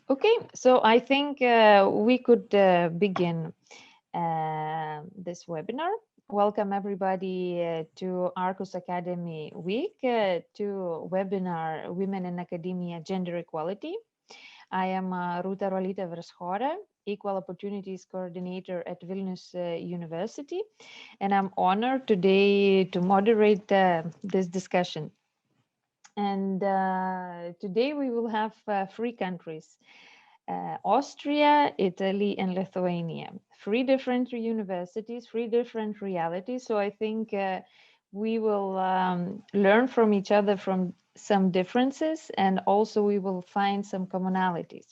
Okay, so I think we could begin this webinar. Welcome everybody to Arqus Academy Week, to webinar Women in Academia Gender Equality. I am Ruta Rolita Vershore, Equal Opportunities Coordinator at Vilnius University, and I'm honored today to moderate this discussion. And today we will have 3 countries, Austria, Italy, and Lithuania. 3 different universities, 3 different realities. So I think we will learn from each other from some differences, and also we will find some commonalities.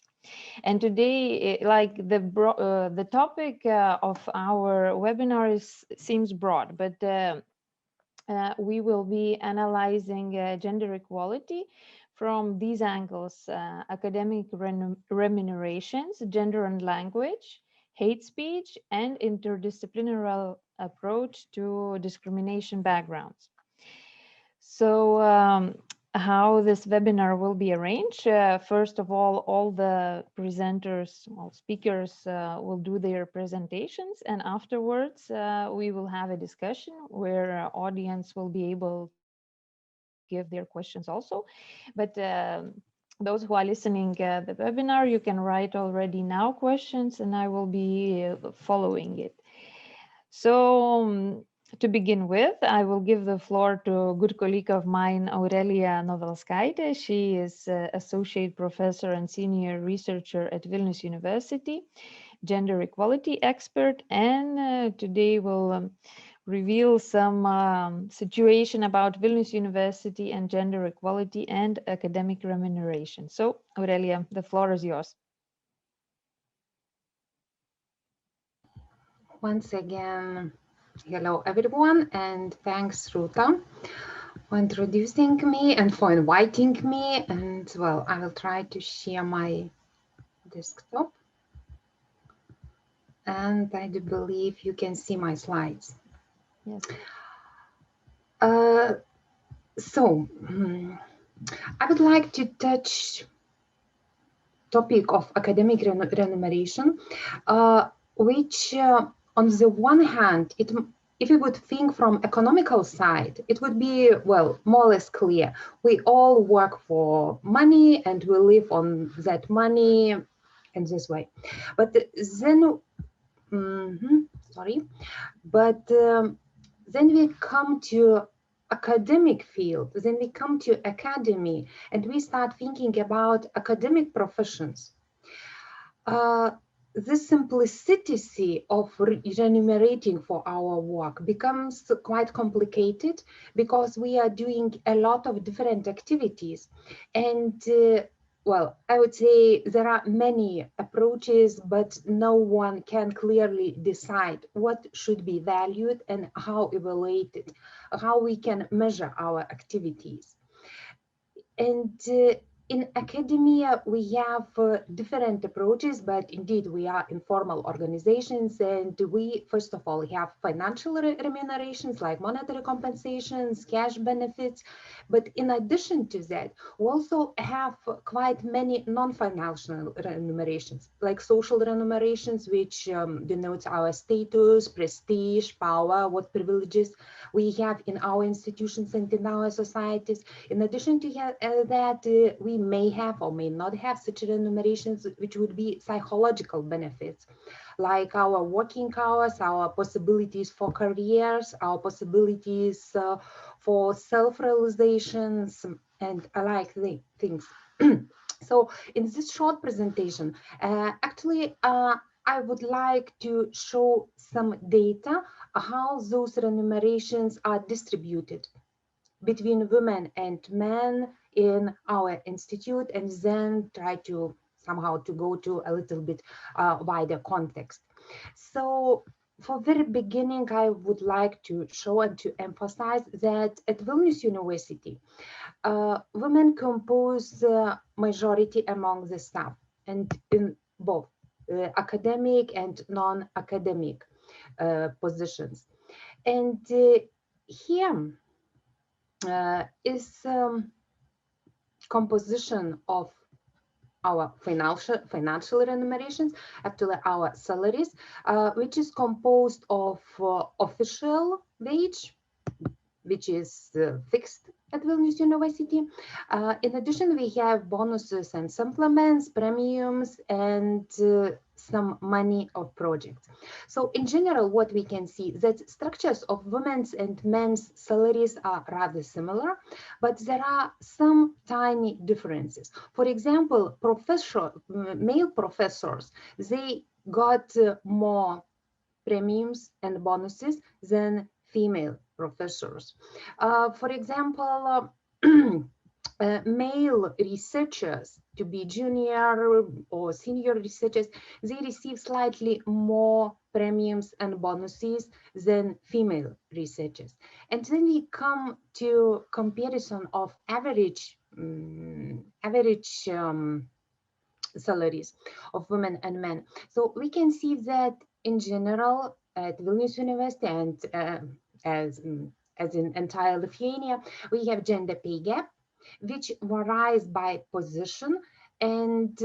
And today, like the topic of our webinar seems broad, but we will be analyzing gender equality from these angles: academic remunerations, gender and language, hate speech, and interdisciplinary approach to discrimination backgrounds. So how this webinar will be arranged. First of all the presenters, all speakers will do their presentations, and afterwards we will have a discussion where audience will be able to give their questions also. But those who are listening the webinar, you can write already now questions, and I will be following it. So to begin with, I will give the floor to a good colleague of mine, Aurelia Novelskaite. She is associate professor and senior researcher at Vilnius University, gender equality expert, and today will reveal some situation about Vilnius University and gender equality and academic remuneration. So, Aurelia, the floor is yours. Once again, hello everyone, and thanks Ruta for introducing me and for inviting me. And well, I will try to share my desktop, and I do believe you can see my slides. Yes. So I would like to touch topic of academic remuneration, which on the one hand, if we would think from economical side, it would be, well, more or less clear. We all work for money and we live on that money in this way. But then, but then we come to academic field, then we come to academy, and we start thinking about academic professions. The simplicity of remunerating for our work becomes quite complicated because we are doing a lot of different activities. And well, I would say there are many approaches, but no one can clearly decide what should be valued and how evaluated, how we can measure our activities. And in academia, we have different approaches, but indeed we are informal organizations, and we, first of all, have financial remunerations like monetary compensations, cash benefits. But in addition to that, we also have quite many non-financial remunerations, like social remunerations, which denotes our status, prestige, power, what privileges we have in our institutions and in our societies. In addition to that, we may have or may not have such remunerations, which would be psychological benefits, like our working hours, our possibilities for careers, our possibilities for self-realizations, and alike things. So in this short presentation, actually, I would like to show some data, how those remunerations are distributed between women and men in our institute, and then try to somehow to go to a little bit wider context. So for very beginning, I would like to show and to emphasize that at Vilnius University, women compose the majority among the staff, and in both academic and non-academic positions. And here is composition of our financial remunerations, actually our salaries, which is composed of official wage, which is fixed at Vilnius University. In addition, we have bonuses and supplements, premiums, and some money of projects. So in general, what we can see that structures of women's and men's salaries are rather similar, but there are some tiny differences. For example, male professors, they got more premiums and bonuses than female professors. For example, male researchers, to be junior or senior researchers, they receive slightly more premiums and bonuses than female researchers. And then we come to comparison of average salaries of women and men. So we can see that in general at Vilnius University and as in entire Lithuania, we have gender pay gap, which varies by position, and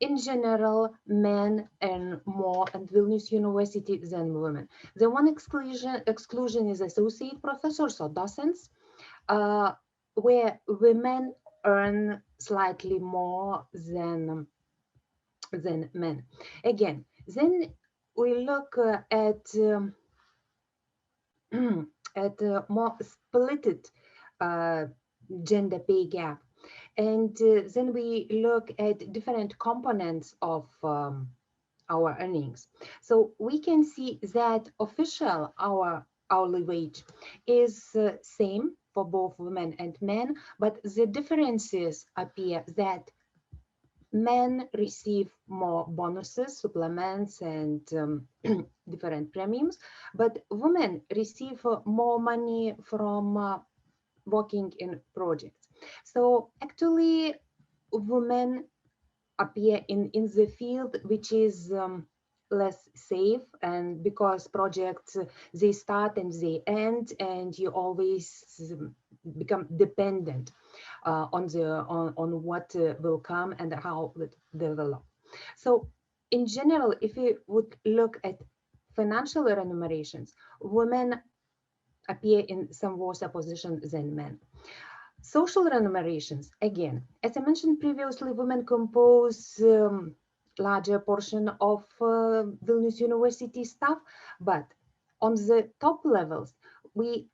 in general, men earn more at Vilnius University than women. The one exclusion is associate professors or docents, where women earn slightly more than men. Again, then we look at at a more splitted gender pay gap, and then we look at different components of our earnings. So we can see that official our hourly wage is same for both women and men, but the differences appear that men receive more bonuses, supplements, and different premiums, but women receive more money from working in projects. So actually, women appear in the field which is less safe, and because projects they start and they end, and you always become dependent on what will come and how it develop. So in general, if we would look at financial remunerations, women appear in some worse position than men. Social remunerations, again, as I mentioned previously, women compose larger portion of Vilnius University staff, but on the top levels, we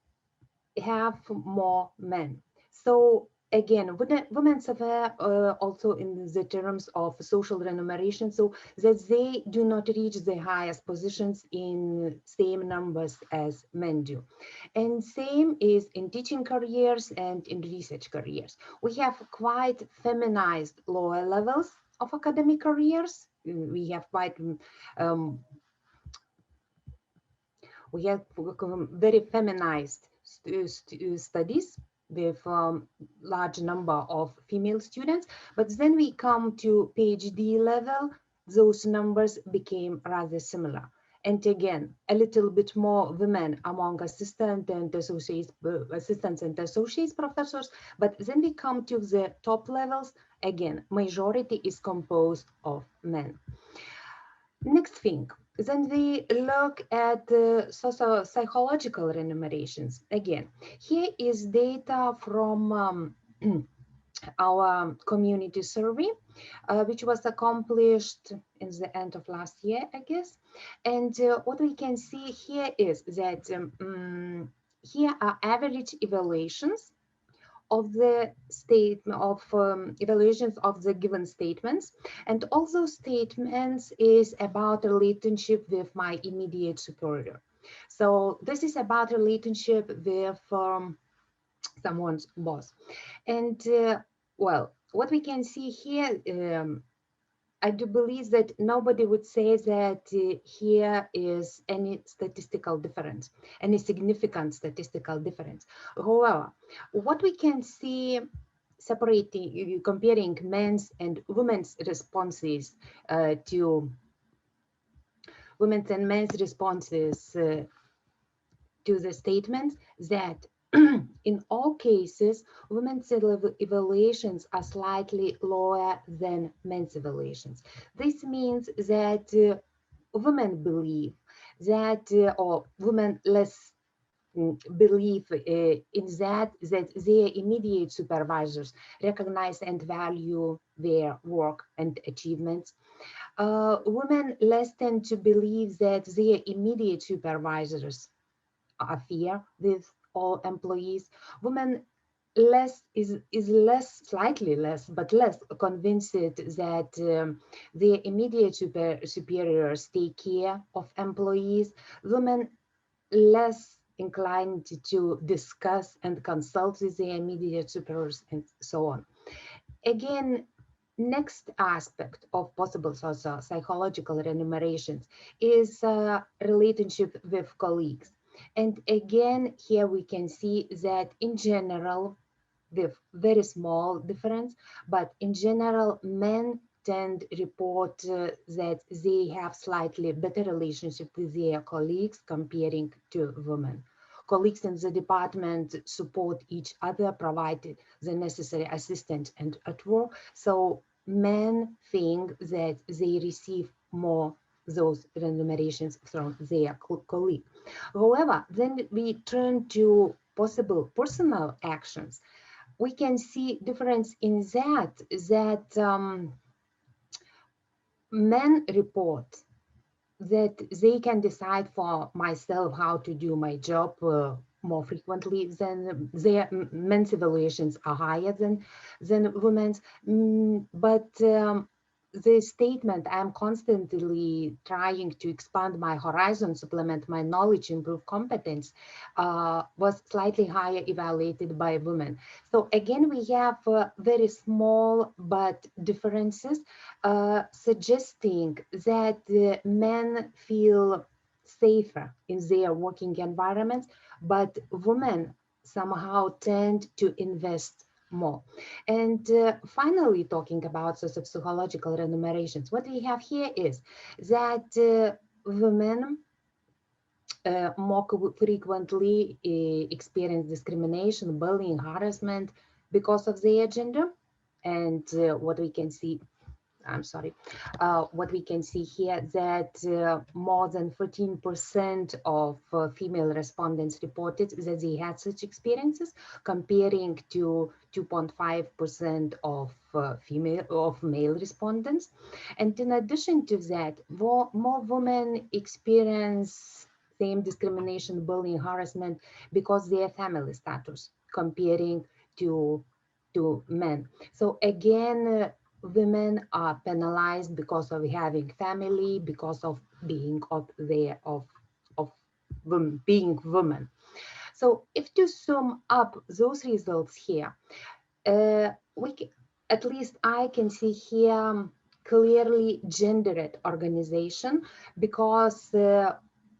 have more men. So again, women suffer also in the terms of social remuneration, so that they do not reach the highest positions in same numbers as men do. And same is in teaching careers and in research careers. We have quite feminized lower levels of academic careers. We have quite very feminized studies with large number of female students, but then we come to PhD level, those numbers became rather similar. And again, a little bit more women among assistants and associate professors, but then we come to the top levels, again, majority is composed of men. Next thing, then we look at the socio-psychological remunerations. Again, here is data from our community survey, which was accomplished in the end of last year, I guess. And what we can see here is that here are average evaluations of the evaluations of the given statements, and all those statements is about a relationship with my immediate superior. So this is about a relationship with someone's boss. And well, what we can see here, I do believe that nobody would say that here is any statistical difference, any significant statistical difference. However, what we can see separating, comparing men's and women's responses to women's and men's responses to the statement that In all cases, women's evaluations are slightly lower than men's evaluations. This means that women believe that, or women less believe in that their immediate supervisors recognize and value their work and achievements. Women less tend to believe that their immediate supervisors are fair with all employees. Women is less, slightly less, but less convinced that their immediate superiors take care of employees. Women less inclined to discuss and consult with their immediate superiors and so on. Again, next aspect of possible social psychological remunerations is relationship with colleagues. And again, here we can see that in general, with very small difference, but in general, men tend report that they have slightly better relationship with their colleagues comparing to women. Colleagues in the department support each other, provide the necessary assistance and at work. So men think that they receive more those remunerations from their colleague. However, then we turn to possible personal actions. We can see difference in that men report that they can decide for myself how to do my job more frequently than their men's evaluations are higher than women's. But the statement, I'm constantly trying to expand my horizon, supplement my knowledge, improve competence, was slightly higher evaluated by women. So again, we have very small but differences, suggesting that men feel safer in their working environments, but women somehow tend to invest more. And finally, talking about psychological remunerations, what we have here is that women more frequently experience discrimination, bullying, harassment because of their gender. And what we can see, I'm sorry, what we can see here that more than 14% of female respondents reported that they had such experiences, comparing to 2.5% of male respondents. And in addition to that, more women experience same discrimination, bullying, harassment because their family status, comparing to men. So again, women are penalized because of having family, because of being being women. So if to sum up those results here, at least I can see here clearly gendered organization, because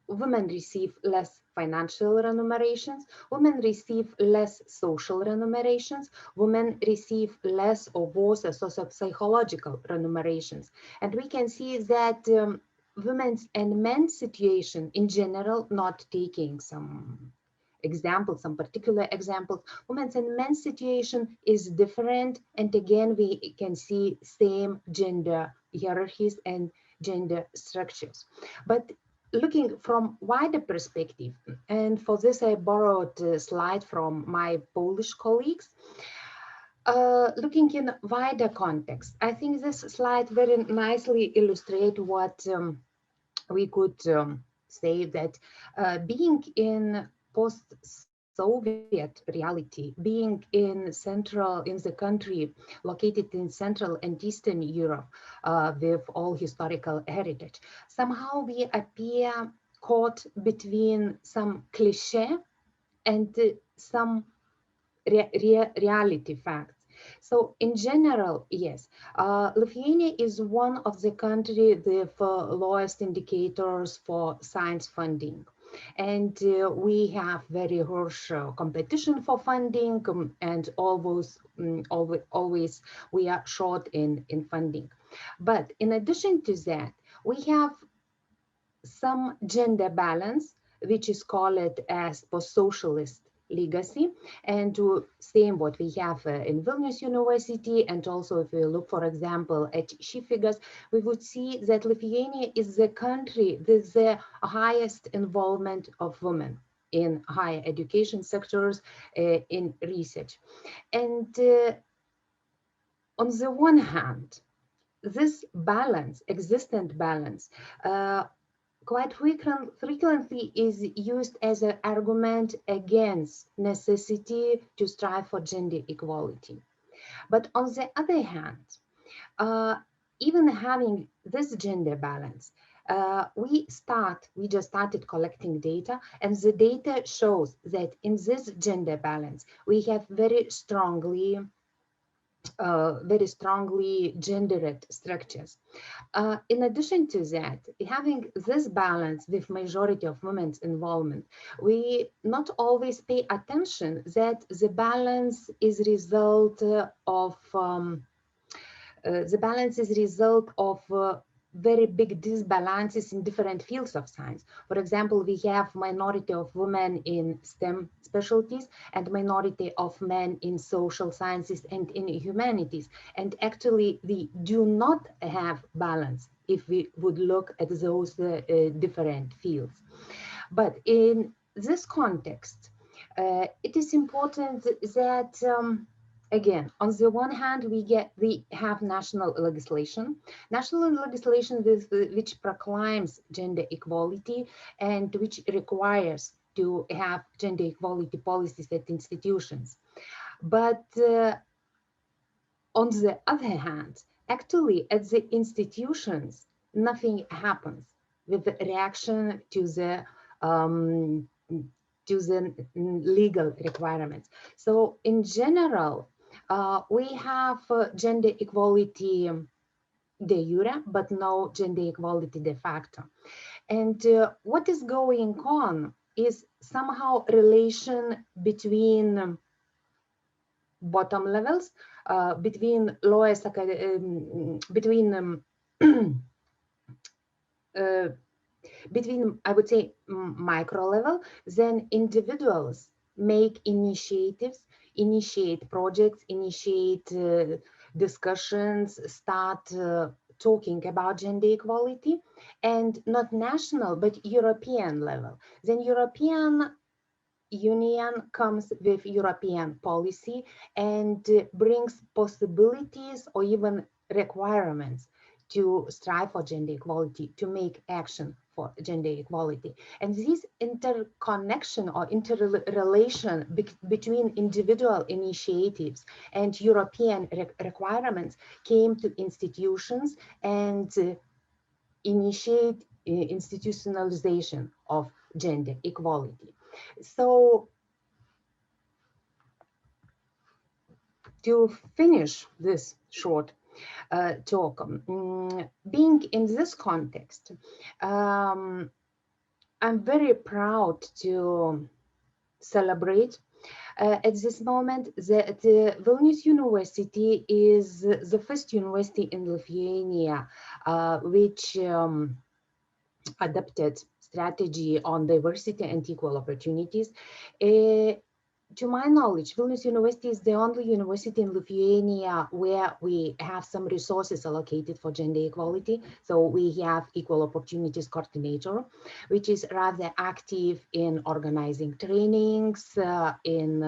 women receive less financial remunerations, women receive less social remunerations, women receive less or worse socio-psychological remunerations. And we can see that women's and men's situation in general, not taking some examples, some particular examples, women's and men's situation is different. And again, we can see same gender hierarchies and gender structures. But looking from wider perspective, and for this I borrowed a slide from my Polish colleagues, looking in wider context, I think this slide very nicely illustrates what we could say that being in post-Soviet reality, being in the country located in Central and Eastern Europe with all historical heritage, somehow we appear caught between some cliche and some reality facts. So in general, yes, Lithuania is one of the countries with lowest indicators for science funding. And we have very harsh competition for funding, and always we are short in funding. But in addition to that, we have some gender balance, which is called as post-socialist legacy, and to same what we have in Vilnius University, and also if we look, for example, at she figures, we would see that Lithuania is the country with the highest involvement of women in higher education sectors, in research. And on the one hand, this balance, existent balance, quite frequently is used as an argument against necessity to strive for gender equality. But on the other hand, even having this gender balance, we just started collecting data, and the data shows that in this gender balance, we have very strongly gendered structures. In addition to that, having this balance with majority of women's involvement, we not always pay attention that the balance is result of very big disbalances in different fields of science. For example, we have minority of women in STEM specialties and minority of men in social sciences and in humanities. And actually, we do not have balance if we would look at those different fields. But in this context, it is important that again, on the one hand, we have national legislation which proclaims gender equality and which requires to have gender equality policies at institutions. But on the other hand, actually at the institutions, nothing happens with the reaction to the legal requirements. So in general, we have gender equality de jure, but no gender equality de facto. And what is going on is somehow relation between bottom levels, between lowest, between I would say micro level, then individuals make initiatives, initiate projects, initiate discussions, start talking about gender equality, and not national, but European level. Then European Union comes with European policy and brings possibilities or even requirements to strive for gender equality, to make action for gender equality. And this interconnection or interrelation between individual initiatives and European requirements came to institutions and initiate institutionalization of gender equality. So to finish this short talk, being in this context, I'm very proud to celebrate at this moment that Vilnius University is the first university in Lithuania which adopted strategy on diversity and equal opportunities. To my knowledge, Vilnius University is the only university in Lithuania where we have some resources allocated for gender equality. So we have Equal Opportunities Coordinator, which is rather active in organizing trainings, in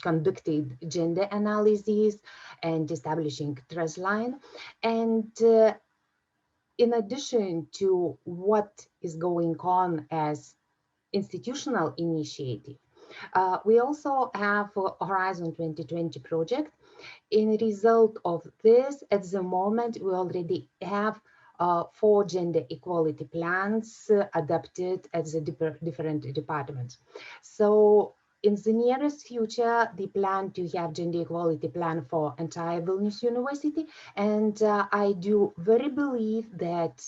conducting gender analyses and establishing trust line. And in addition to what is going on as institutional initiative, we also have a Horizon 2020 project. In result of this, at the moment, we already have 4 gender equality plans adapted at the different departments. So in the nearest future, they plan to have gender equality plan for entire Vilnius University. And I do very believe that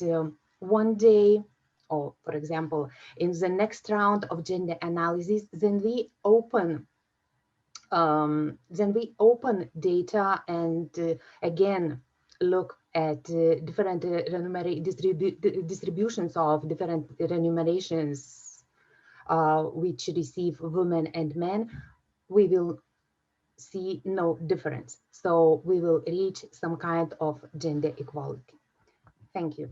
one day, or for example, in the next round of gender analysis, then we open data and again look at different distributions of different remunerations which receive women and men, we will see no difference. So we will reach some kind of gender equality. Thank you.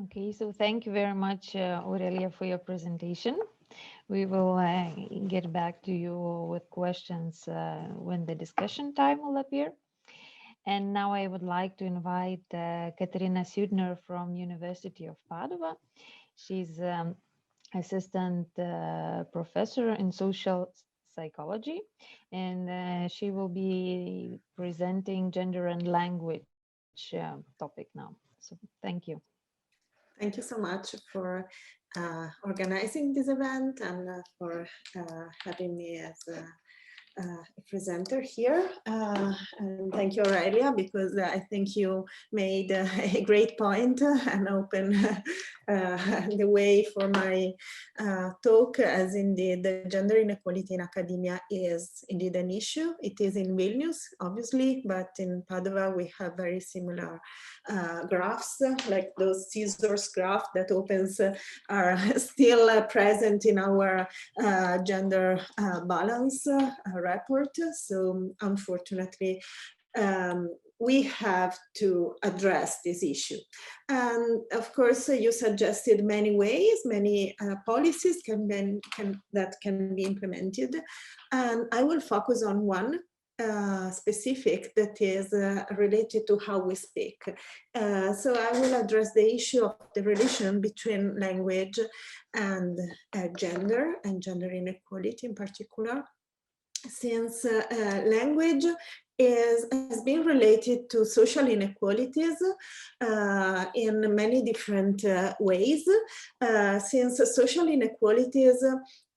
Okay, so thank you very much, Aurelia, for your presentation. We will get back to you with questions when the discussion time will appear. And now I would like to invite Katrina Sutner from University of Padua. She's assistant professor in social psychology, and she will be presenting gender and language topic now. So thank you. Thank you so much for organizing this event and for having me as a presenter here. And thank you, Aurelia, because I think you made a great point and opened the way for my talk, as indeed the gender inequality in academia is indeed an issue. It is in Vilnius, obviously, but in Padua we have very similar graphs, like those scissors graph that opens are still present in our gender balance report. So unfortunately, we have to address this issue. And of course, you suggested many ways, many policies that can be implemented. And I will focus on one specific that is related to how we speak. So I will address the issue of the relation between language and gender and gender inequality in particular, since language has been related to social inequalities in many different ways, since social inequalities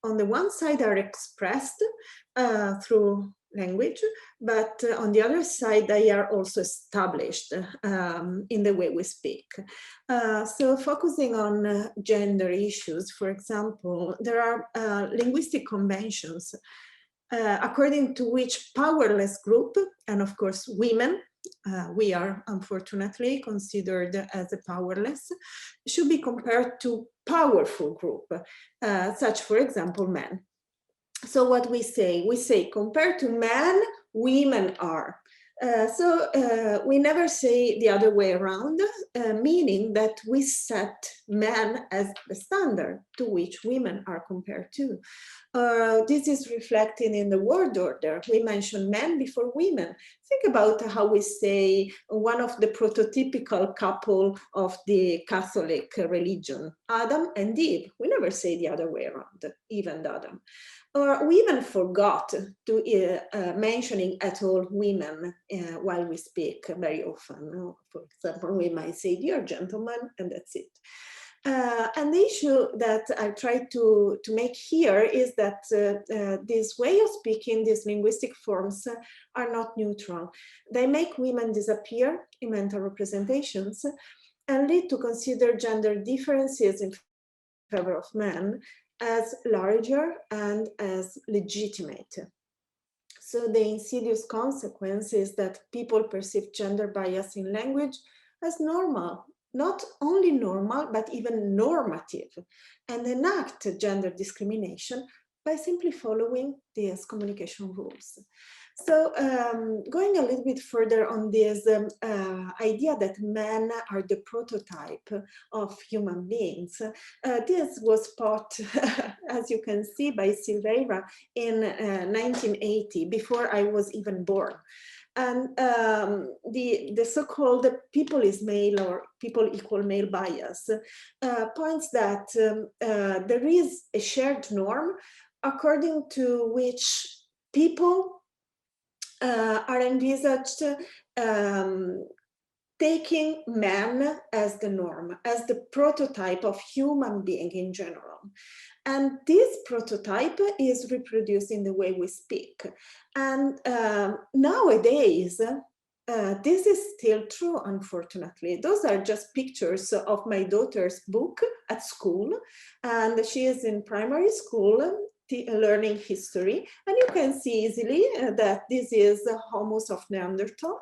on the one side are expressed through language, but on the other side, they are also established in the way we speak. So focusing on gender issues, for example, there are linguistic conventions according to which powerless group, and of course women, we are unfortunately considered as a powerless, should be compared to powerful group, such for example men. So what we say compared to men, women are. We never say the other way around, meaning that we set men as the standard to which women are compared to. This is reflected in the word order. We mention men before women. Think about how we say one of the prototypical couple of the Catholic religion, Adam and Eve. We never say the other way around, even Adam. Or we even forgot to mentioning at all women while we speak very often. For example, we might say, dear gentlemen, and that's it. And the issue that I try to make here is that this way of speaking, these linguistic forms are not neutral. They make women disappear in mental representations and lead to consider gender differences in favor of men as larger and as legitimate. So the insidious consequence is that people perceive gender bias in language as normal, not only normal, but even normative, and enact gender discrimination by simply following these communication rules. So going a little bit further on this idea that men are the prototype of human beings, this was taught, as you can see, by Silveira in 1980, before I was even born. And the so-called people is male or people equal male bias points that there is a shared norm according to which people are envisaged taking man as the norm, as the prototype of human being in general. And this prototype is reproduced in the way we speak. And nowadays, this is still true, unfortunately. Those are just pictures of my daughter's book at school. And she is in primary school learning history. And you can see easily that this is Homus of Neanderthal.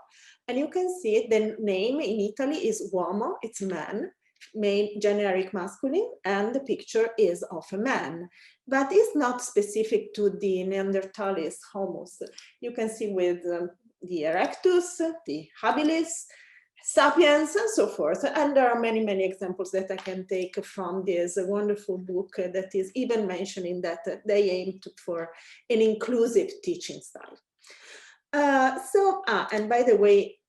And you can see the name in Italy is uomo, it's man. male generic masculine, and the picture is of a man. But it's not specific to the Neanderthalis homos. You can see with the Erectus, the Habilis, Sapiens, and so forth. And there are many, many examples that I can take from this wonderful book that is even mentioning that they aim for an inclusive teaching style. And by the way,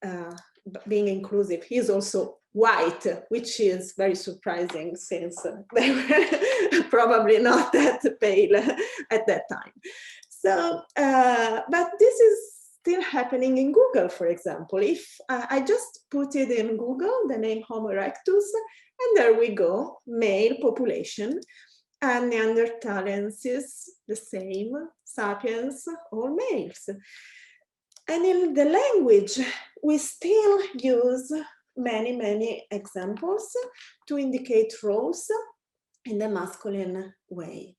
being inclusive, he's also white, which is very surprising since they were probably not that pale at that time. So, but this is still happening in Google, for example. If I just put it in Google, the name Homo erectus, and there we go, male population, and Neanderthalensis, the same, Sapiens, all males. And in the language, we still use many, many examples to indicate roles in the masculine way.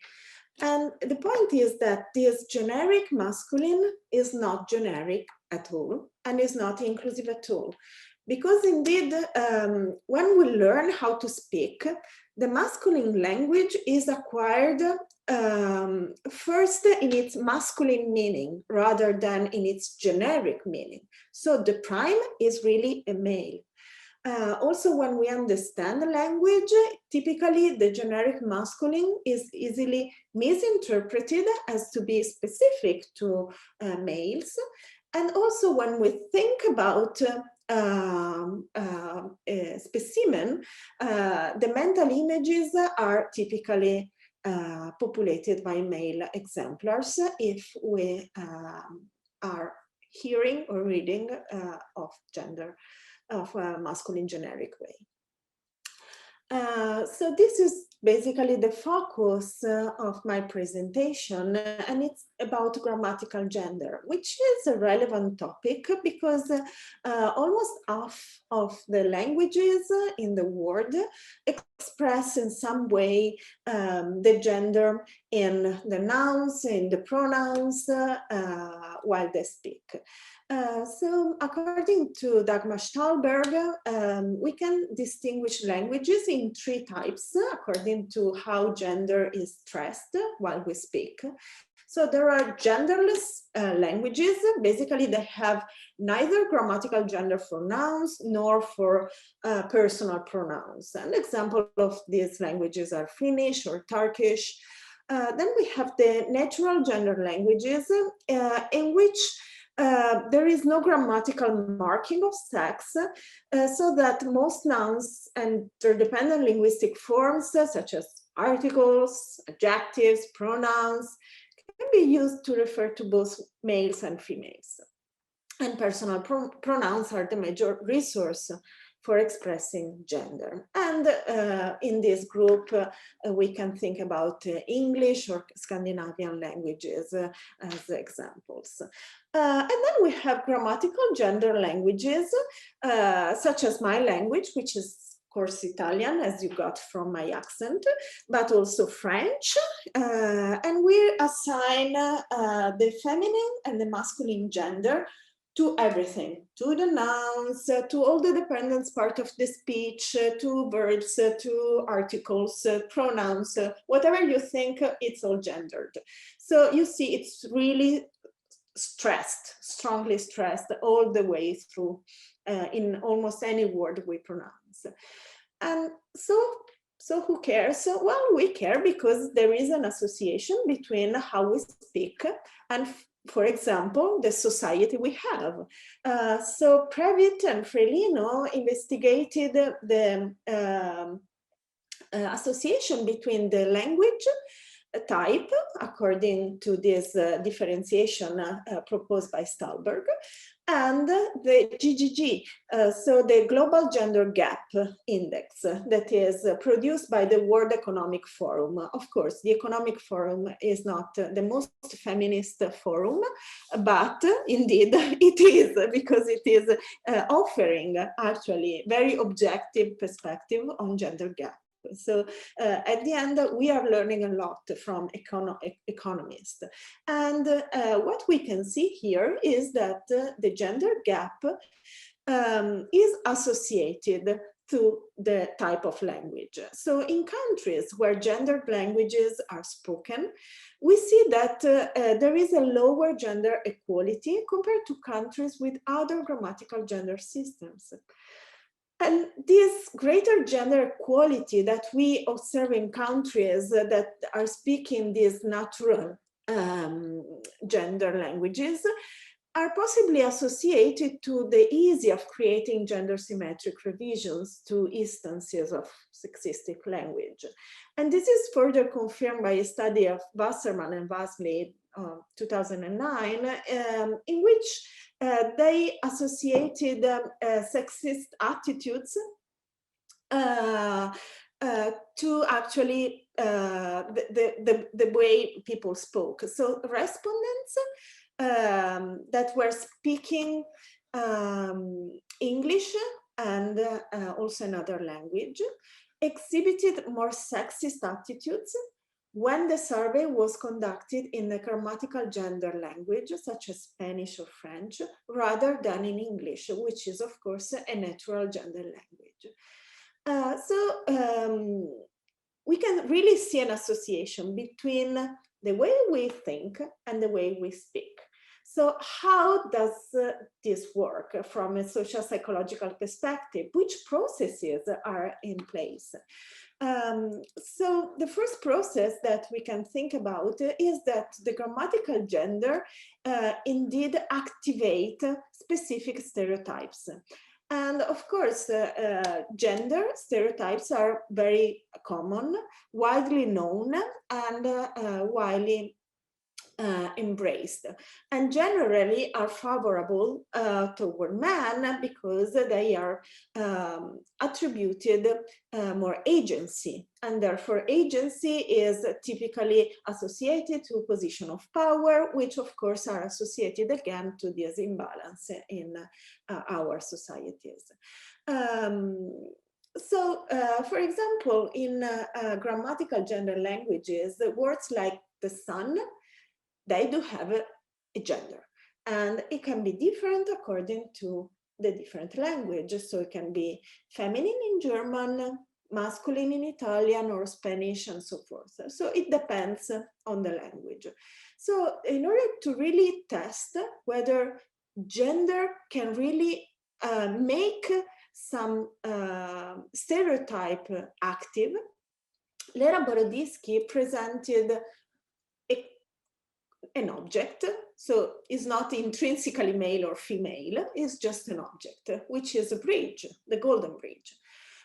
And the point is that this generic masculine is not generic at all and is not inclusive at all. Because indeed, when we learn how to speak, the masculine language is acquired first in its masculine meaning rather than in its generic meaning. So the prime is really a male. Also, when we understand the language, typically the generic masculine is easily misinterpreted as to be specific to males. And also when we think about specimen, the mental images are typically populated by male exemplars if we are hearing or reading of gender, of a masculine generic way. So this is basically the focus of my presentation, and it's about grammatical gender, which is a relevant topic because almost half of the languages in the world express in some way the gender in the nouns, in the pronouns, while they speak. So according to Dagmar Stahlberg, we can distinguish languages in 3 types according to how gender is stressed while we speak. So there are genderless languages. Basically, they have neither grammatical gender for nouns nor for personal pronouns. An example of these languages are Finnish or Turkish. Then we have the natural gender languages in which there is no grammatical marking of sex, so that most nouns and their dependent linguistic forms, such as articles, adjectives, pronouns, can be used to refer to both males and females. And personal pronouns are the major resource for expressing gender. And in this group, we can think about English or Scandinavian languages as examples. And then we have grammatical gender languages, such as my language, which is of course Italian, as you got from my accent, but also French. And we assign the feminine and the masculine gender to everything, to the nouns, to all the dependence part of the speech, to verbs, to articles, pronouns, whatever you think, it's all gendered. So you see, it's really stressed, strongly stressed all the way through in almost any word we pronounce. And so who cares? Well, we care because there is an association between how we speak and, for example, the society we have. So Previtt and Frelino investigated the association between the language type, according to this differentiation proposed by Stahlberg, and the GGG, so the Global Gender Gap Index that is produced by the World Economic Forum. Of course, the Economic Forum is not the most feminist forum, but indeed it is, because it is offering actually very objective perspective on gender gap. So at the end, we are learning a lot from economists. And what we can see here is that the gender gap is associated to the type of language. So in countries where gendered languages are spoken, we see that there is a lower gender equality compared to countries with other grammatical gender systems. And this greater gender equality that we observe in countries that are speaking these natural gender languages are possibly associated to the ease of creating gender symmetric revisions to instances of sexistic language. And this is further confirmed by a study of Wasserman and Wasley, 2009, in which they associated sexist attitudes to actually the way people spoke. So respondents that were speaking English and also another language exhibited more sexist attitudes when the survey was conducted in a grammatical gender language, such as Spanish or French, rather than in English, which is, of course, a natural gender language. We can really see an association between the way we think and the way we speak. So how does this work from a social psychological perspective? Which processes are in place? So the first process that we can think about is that the grammatical gender indeed activate specific stereotypes. And of course, gender stereotypes are very common, widely known, and widely embraced, and generally are favorable toward men because they are attributed more agency, and therefore agency is typically associated to a position of power, which of course are associated again to this imbalance in our societies. For example, in grammatical gender languages, words like the sun, they do have a gender, and it can be different according to the different languages. So it can be feminine in German, masculine in Italian or Spanish, and so forth. So it depends on the language. So in order to really test whether gender can really make some stereotype active, Lera Boroditsky presented an object, so it's not intrinsically male or female, it's just an object, which is a bridge, the Golden Bridge,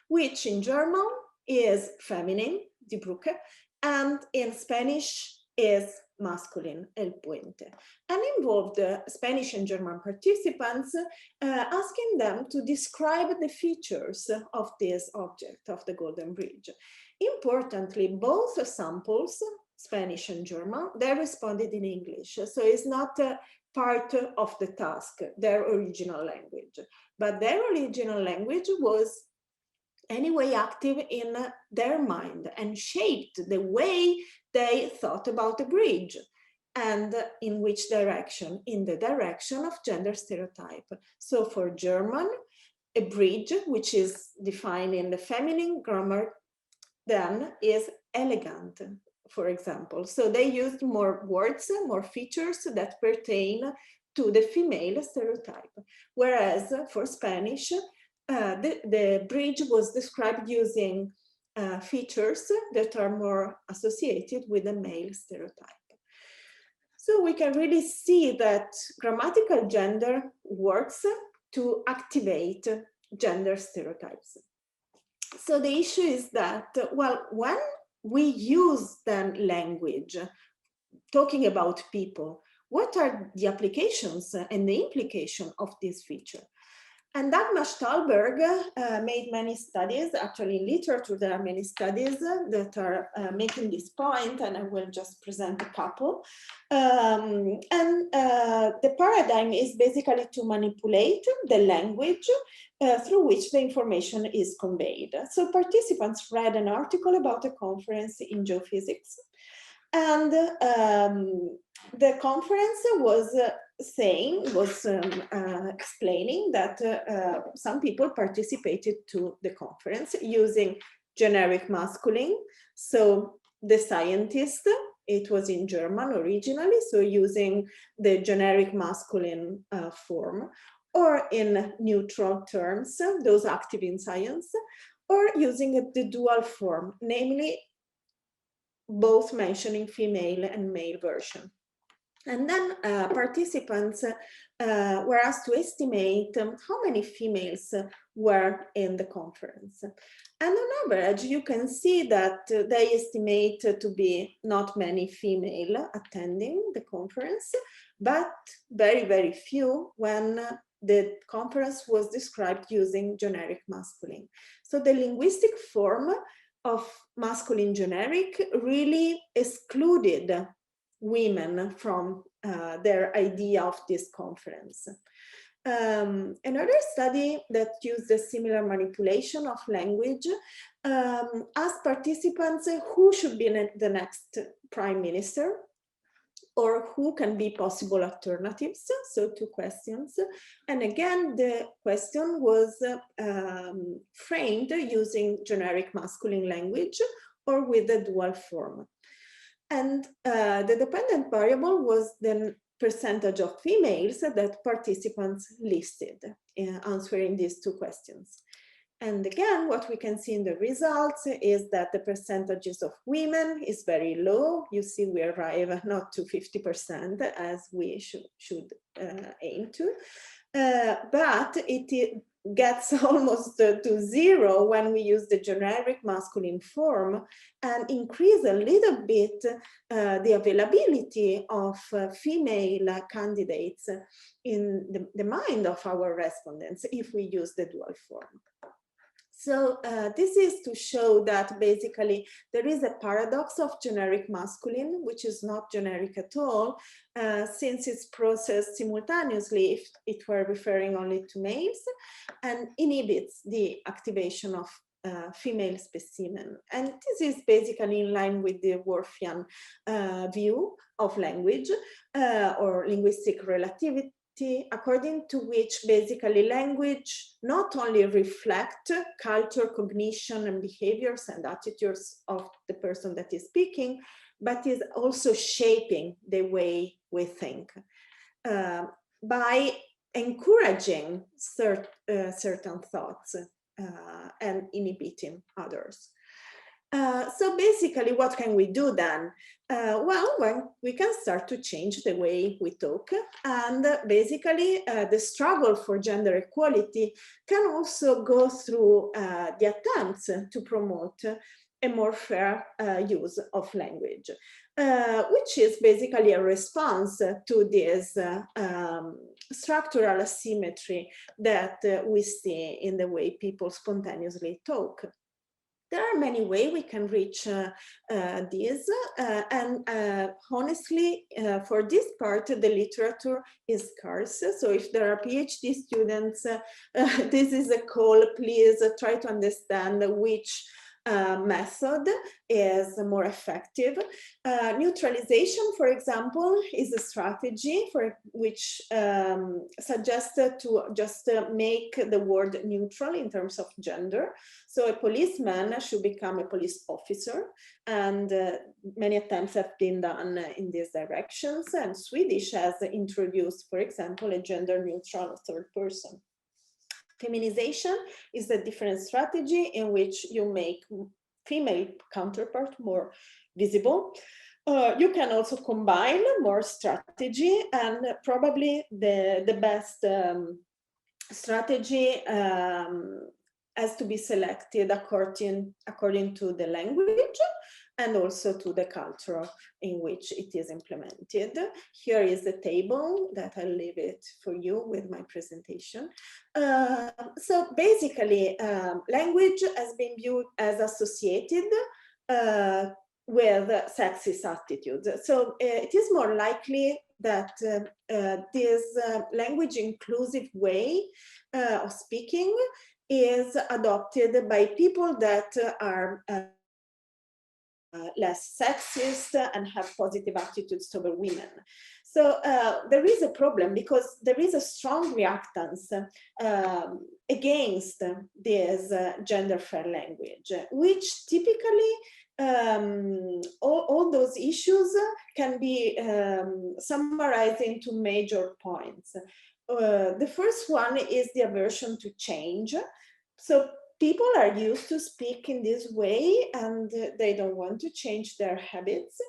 which in German is feminine, die Brücke, and in Spanish is masculine, el puente, and involved Spanish and German participants, asking them to describe the features of this object, of the Golden Bridge. Importantly, both samples, Spanish and German, they responded in English. So it's not part of the task, their original language. But their original language was anyway active in their mind and shaped the way they thought about the bridge. And in which direction? In the direction of gender stereotype. So for German, a bridge, which is defined in the feminine grammar, then is elegant, for example. So they used more words, more features that pertain to the female stereotype. Whereas for Spanish, the bridge was described using features that are more associated with the male stereotype. So we can really see that grammatical gender works to activate gender stereotypes. So the issue is that, well, when we use then language, talking about people, what are the applications and the implication of this feature? And Dagmar Stahlberg made many studies. Actually, in literature, there are many studies that are making this point, and I will just present a couple. The paradigm is basically to manipulate the language through which the information is conveyed. So participants read an article about a conference in geophysics, and the conference was explaining that some people participated to the conference using generic masculine. So the scientist, it was in German originally, so using the generic masculine form, or in neutral terms, those active in science, or using the dual form, namely both mentioning female and male version. And then participants were asked to estimate how many females were in the conference. And on average, you can see that they estimate to be not many female attending the conference, but very, very few when the conference was described using generic masculine. So the linguistic form of masculine generic really excluded women from their idea of this conference. Another study that used a similar manipulation of language asked participants who should be the next prime minister, or who can be possible alternatives, so 2 questions. And again, the question was framed using generic masculine language or with the dual form. And the dependent variable was the percentage of females that participants listed answering these 2 questions. And again, what we can see in the results is that the percentages of women is very low. You see, we arrive not to 50% as we should aim to, but it gets almost to 0 when we use the generic masculine form, and increase a little bit the availability of female candidates in the mind of our respondents if we use the dual form. So this is to show that basically there is a paradox of generic masculine, which is not generic at all, since it's processed simultaneously if it were referring only to males, and inhibits the activation of female specimen. And this is basically in line with the Worfian view of language or linguistic relativity, according to which basically language not only reflect culture, cognition, and behaviors and attitudes of the person that is speaking, but is also shaping the way we think by encouraging certain thoughts and inhibiting others. So basically, what can we do then? Well, we can start to change the way we talk, and basically the struggle for gender equality can also go through the attempts to promote a more fair use of language, which is basically a response to this structural asymmetry that we see in the way people spontaneously talk. There are many ways we can reach this, and honestly, for this part, the literature is scarce. So if there are PhD students, this is a call. Please try to understand which method is more effective. Neutralization, for example, is a strategy for which suggests to just make the word neutral in terms of gender. So a policeman should become a police officer, and many attempts have been done in these directions, and Swedish has introduced, for example, a gender neutral third person. Feminization is a different strategy in which you make female counterpart more visible. You can also combine more strategy, and probably the best strategy has to be selected according to the language and also to the culture in which it is implemented. Here is the table that I'll leave it for you with my presentation. So basically, language has been viewed as associated with sexist attitudes. So it is more likely that this language inclusive way of speaking is adopted by people that are less sexist and have positive attitudes toward women. So there is a problem because there is a strong reactance against this gender fair language, which typically all those issues can be summarized into major points. The first one is the aversion to change. So people are used to speak in this way and they don't want to change their habits.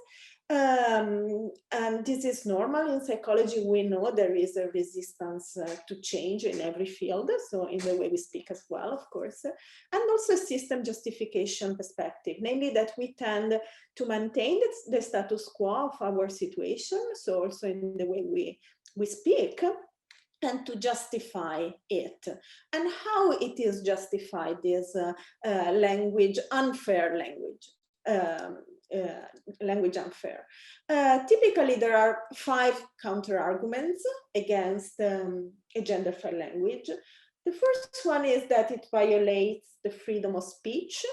And this is normal in psychology. We know there is a resistance to change in every field, so in the way we speak as well, of course, and also a system justification perspective, namely that we tend to maintain the status quo of our situation, so also in the way we speak, and to justify it. And how it is justified is language, unfair language. Language unfair. Typically, there are 5 counter-arguments against a gender fair language. The first one is that it violates the freedom of speech,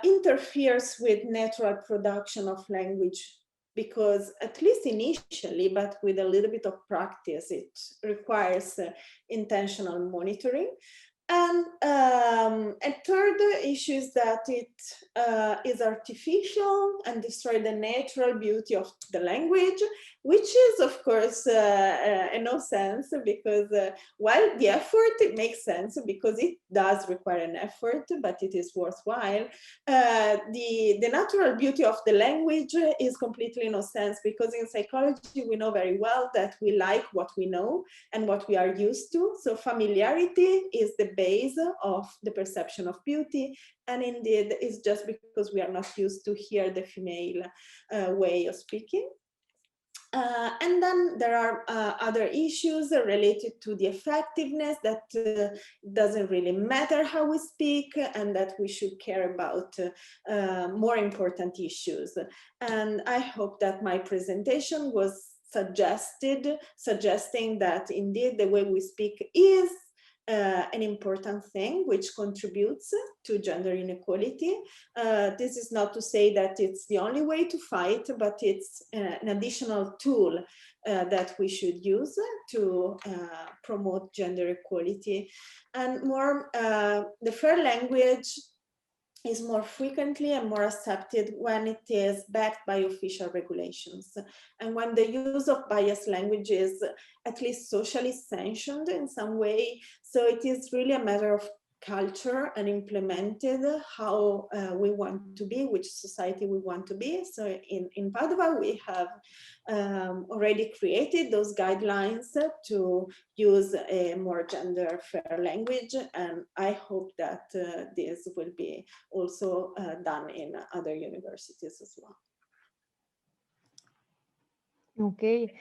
interferes with natural production of language, because at least initially, but with a little bit of practice, it requires intentional monitoring. And a third issue is that it is artificial and destroys the natural beauty of the language, which is, of course, a no sense, because while the effort, it makes sense because it does require an effort, but it is worthwhile. The natural beauty of the language is completely no sense, because in psychology, we know very well that we like what we know and what we are used to. So familiarity is the base of the perception of beauty, and indeed it's just because we are not used to hear the female way of speaking. And then there are other issues related to the effectiveness, that doesn't really matter how we speak, and that we should care about more important issues. And I hope that my presentation was suggesting that indeed the way we speak is an important thing which contributes to gender inequality. This is not to say that it's the only way to fight, but it's an additional tool that we should use to promote gender equality. And more, the fair language is more frequently and more accepted when it is backed by official regulations, and when the use of biased language is at least socially sanctioned in some way. So it is really a matter of culture and implemented how we want to be, which society we want to be. So in Padua, we have already created those guidelines to use a more gender fair language, and I hope that this will be also done in other universities as well. Okay,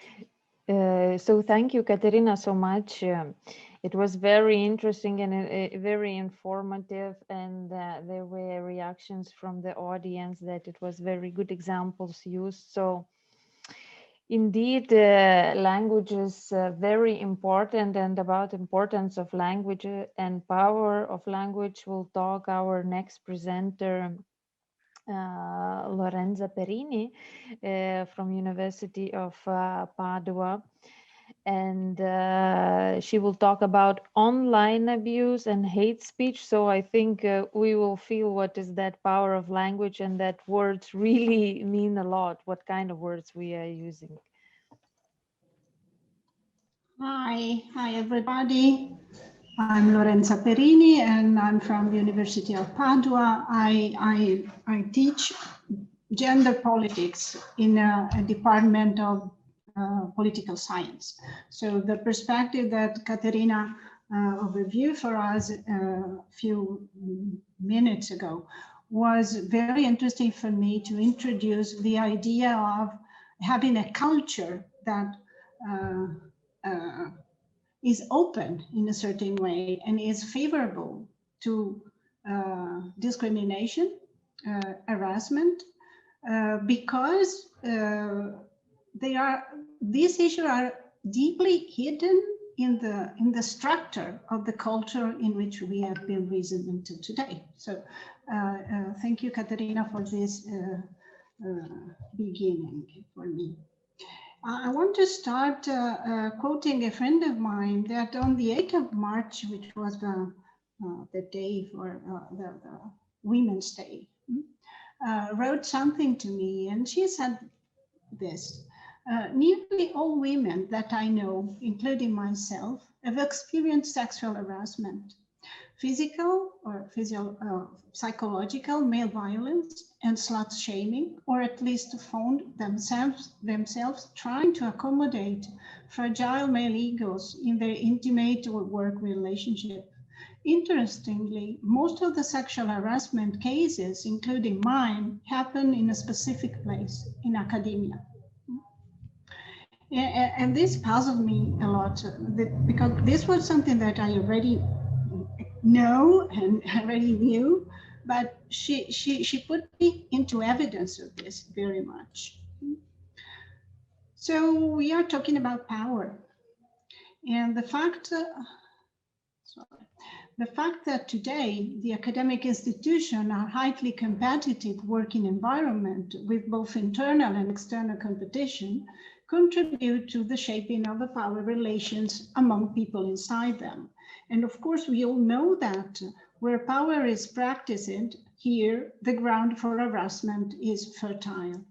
so thank you, Katerina, so much. It was very interesting and very informative, and there were reactions from the audience that it was very good examples used. So indeed, language is very important, and about importance of language and power of language will talk our next presenter, Lorenzo Perini from University of Padua. And she will talk about online abuse and hate speech. So I think we will feel what is that power of language, and that words really mean a lot, what kind of words we are using. Hi everybody. I'm Lorenzo Perini and I'm from the University of Padua. I teach gender politics in a department of political science. So the perspective that Katerina overviewed for us a few minutes ago was very interesting for me to introduce the idea of having a culture that is open in a certain way and is favorable to discrimination, harassment, because these issues are deeply hidden in the structure of the culture in which we have been reasoning until today. So Thank you, Katerina, for this beginning for me. I want to start quoting a friend of mine that on the 8th of March, which was the day for the Women's Day, wrote something to me, and she said this: nearly all women that I know, including myself, have experienced sexual harassment, physical or psychological male violence and slut shaming, or at least found themselves trying to accommodate fragile male egos in their intimate or work relationship. Interestingly, most of the sexual harassment cases, including mine, happen in a specific place, in academia. And this puzzled me a lot, because this was something that I already know and already knew, but she put me into evidence of this very much. So we are talking about power, and the fact that today the academic institutions are highly competitive working environment with both internal and external competition contribute to the shaping of the power relations among people inside them. And of course, we all know that where power is practiced, here the ground for harassment is fertile.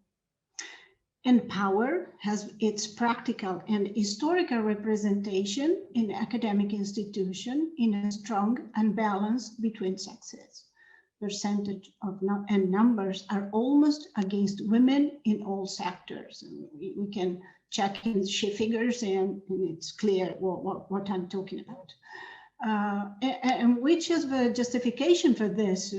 And power has its practical and historical representation in academic institutions in a strong imbalance between sexes. Percentage of and numbers are almost against women in all sectors. We can check in figures and it's clear what I'm talking about. And which is the justification for this?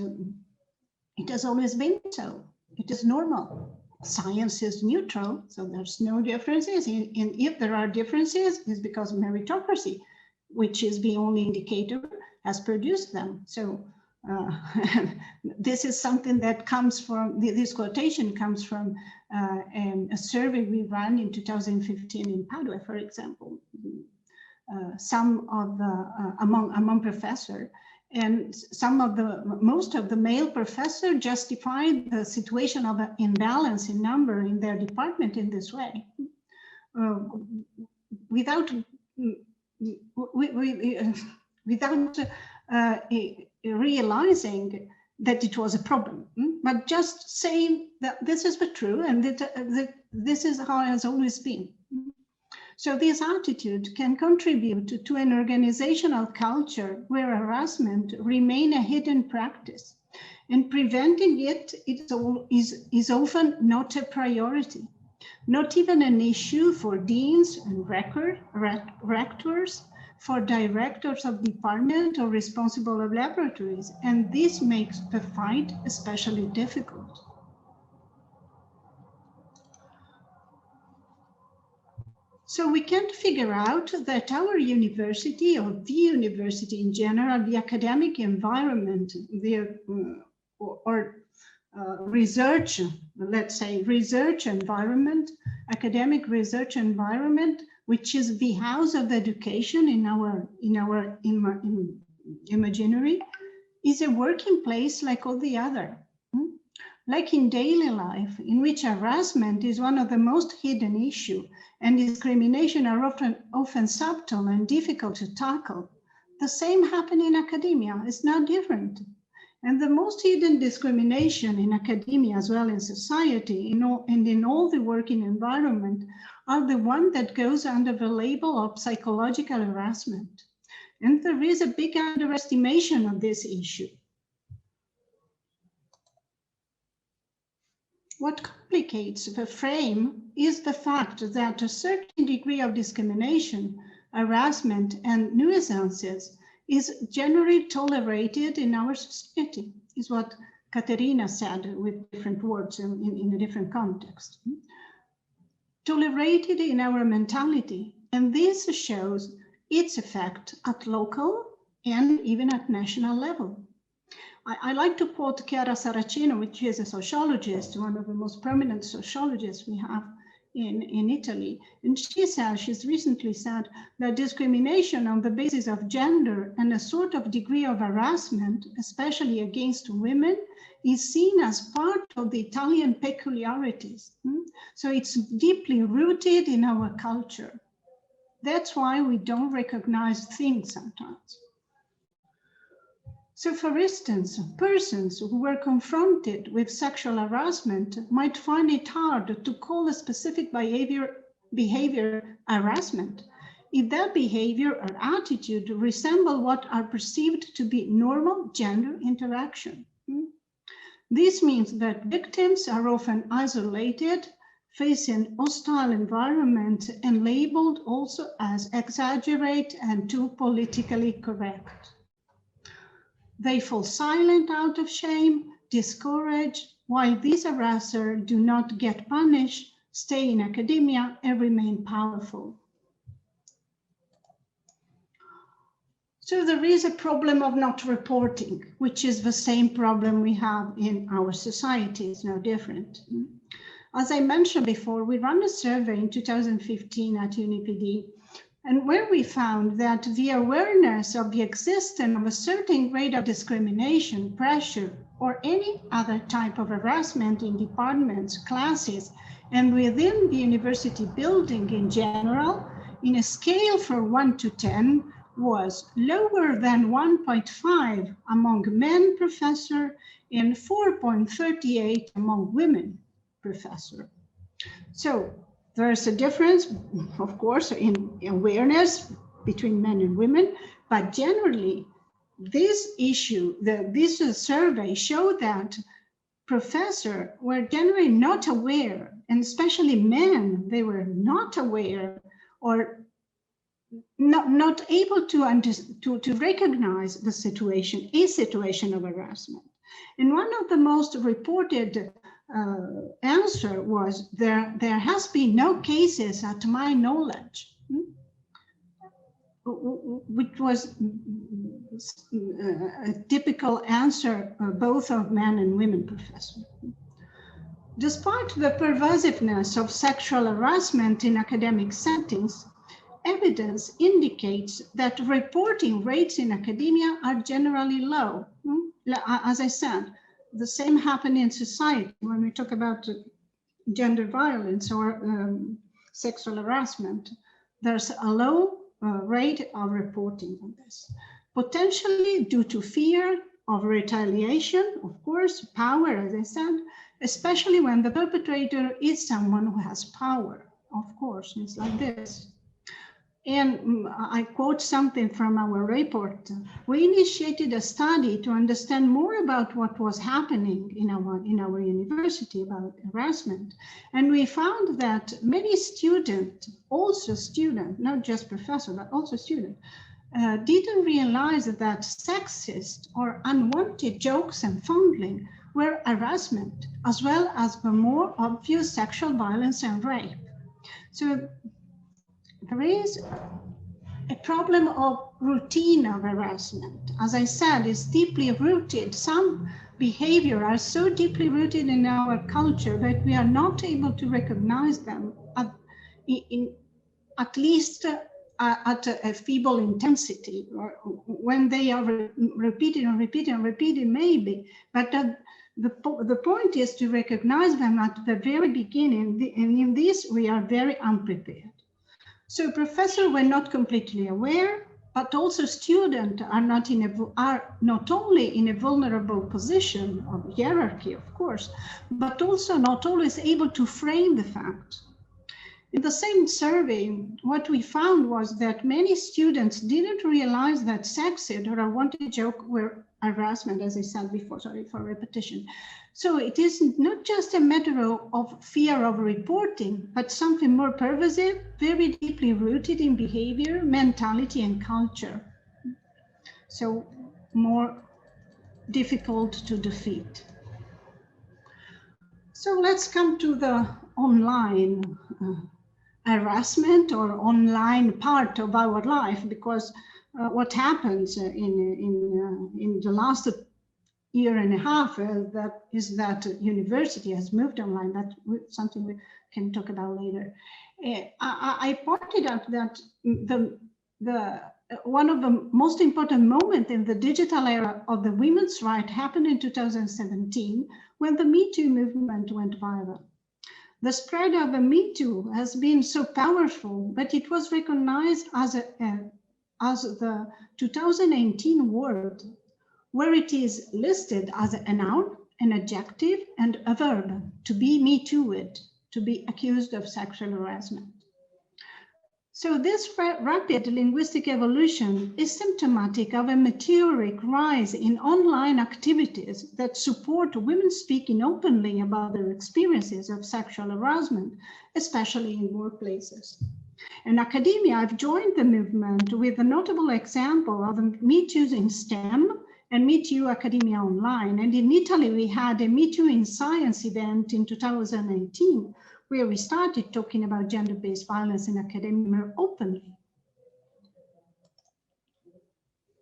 It has always been so. It is normal. Science is neutral, so there's no differences. And if there are differences, it's because meritocracy, which is the only indicator, has produced them. So this is something that comes from, this quotation comes from a survey we ran in 2015 in Padua, for example. Some of the, among professors, and most of the male professors justified the situation of an imbalance in number in their department in this way, without realizing that it was a problem, but just saying that this is the truth and that this is how it has always been. So this attitude can contribute to an organizational culture where harassment remains a hidden practice, and preventing it is often not a priority, not even an issue for deans and rectors, for directors of department or responsible of laboratories, and this makes the fight especially difficult. So we can figure out that our university, or the university in general, the academic environment, research, let's say research environment, academic research environment, which is the house of education in our imaginary, is a working place like all the other. Like in daily life, in which harassment is one of the most hidden issues and discrimination are often subtle and difficult to tackle, the same happens in academia. It's not different. And the most hidden discrimination in academia as well as society and in all the working environment are the one that goes under the label of psychological harassment. And there is a big underestimation of this issue. What complicates the frame is the fact that a certain degree of discrimination, harassment, and nuisances is generally tolerated in our society, is what Katerina said with different words in a different context. Tolerated in our mentality, and this shows its effect at local and even at national level. I like to quote Chiara Saraceno, which is a sociologist, one of the most prominent sociologists we have in Italy. And she's recently said that discrimination on the basis of gender and a sort of degree of harassment, especially against women, is seen as part of the Italian peculiarities. So it's deeply rooted in our culture. That's why we don't recognize things sometimes. So for instance, persons who were confronted with sexual harassment might find it hard to call a specific behavior harassment if that behavior or attitude resemble what are perceived to be normal gender interaction. This means that victims are often isolated, facing hostile environment, and labeled also as exaggerate and too politically correct. They fall silent out of shame, discouraged, while these harassers do not get punished, stay in academia, and remain powerful. So there is a problem of not reporting, which is the same problem we have in our society. It's no different. As I mentioned before, we ran a survey in 2015 at UniPD, and where we found that the awareness of the existence of a certain grade of discrimination, pressure, or any other type of harassment in departments, classes, and within the university building in general, in a scale from 1 to 10, was lower than 1.5 among men professors and 4.38 among women professors. So there's a difference, of course, in awareness between men and women, but generally, this issue, this survey showed that professors were generally not aware, and especially men, they were not aware or not able to recognize the situation, a situation of harassment. And one of the most reported answer was there has been no cases at my knowledge, which was a typical answer both of men and women professors. Despite the pervasiveness of sexual harassment in academic settings, evidence indicates that reporting rates in academia are generally low. As I said, the same happens in society when we talk about gender violence or sexual harassment. There's a low rate of reporting on this, potentially due to fear of retaliation, of course, power, as I said, especially when the perpetrator is someone who has power. Of course, it's like this. And I quote something from our report. We initiated a study to understand more about what was happening in our university about harassment. And we found that many students, also students, not just professors, but also students, didn't realize that sexist or unwanted jokes and fondling were harassment, as well as the more obvious sexual violence and rape. So there is a problem of routine of harassment. As I said, it's deeply rooted. Some behavior are so deeply rooted in our culture that we are not able to recognize them at least at a feeble intensity, or when they are repeated and repeated and repeated, maybe. But the point is to recognize them at the very beginning, and in this we are very unprepared. So professors were not completely aware, but also students are not only in a vulnerable position of hierarchy, of course, but also not always able to frame the fact. In the same survey, what we found was that many students didn't realize that sexist or unwanted joke were harassment, as I said before, sorry for repetition. So it is not just a matter of fear of reporting, but something more pervasive, very deeply rooted in behavior, mentality, and culture. So more difficult to defeat. So let's come to the online harassment or online part of our life, because what happens in the last year and a half, that university has moved online. That's something we can talk about later. I pointed out that one of the most important moments in the digital era of the women's rights happened in 2017 when the Me Too movement went viral. The spread of the Me Too has been so powerful that it was recognized as the 2018 word, where it is listed as a noun, an adjective, and a verb, to be Me Too'd, to be accused of sexual harassment. So this rapid linguistic evolution is symptomatic of a meteoric rise in online activities that support women speaking openly about their experiences of sexual harassment, especially in workplaces. In academia, I've joined the movement with a notable example of Me Too in STEM and Me Too Academia Online. And in Italy, we had a Me Too in Science event in 2018, where we started talking about gender-based violence in academia more openly.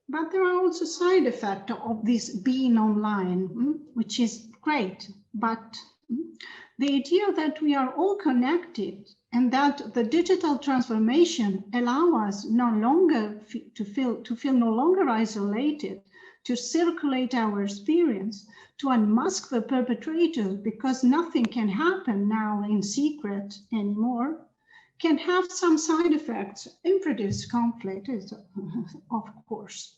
But there are also side effects of this being online, which is great. But the idea that we are all connected and that the digital transformation allows us no longer to feel no longer isolated, to circulate our experience, to unmask the perpetrators, because nothing can happen now in secret anymore, can have some side effects and produce conflict, of course.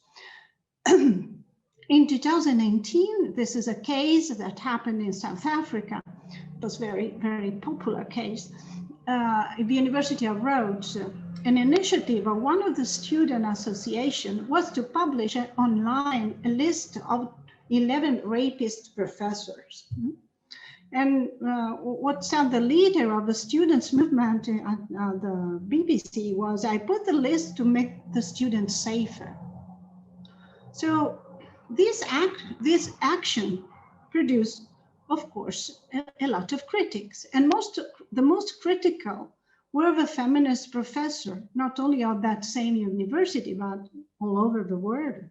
In 2019, this is a case that happened in South Africa. It was very, very popular case. The University of Rhodes, an initiative of one of the student association was to publish online a list of 11 rapist professors. And what said the leader of the students' movement at the BBC was, I put the list to make the students safer. So this action produced, of course, a lot of critics. And the most critical were the feminist professor, not only of that same university, but all over the world.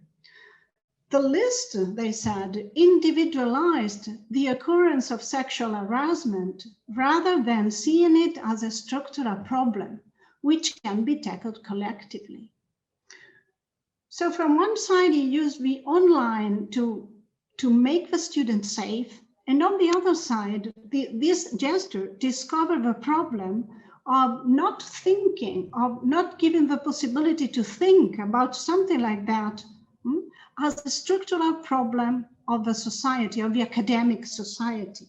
The list, they said, individualized the occurrence of sexual harassment rather than seeing it as a structural problem, which can be tackled collectively. So from one side, he used the online to make the students safe. And on the other side, this gesture discovered the problem of not thinking, of not giving the possibility to think about something like that as a structural problem of the society, of the academic society.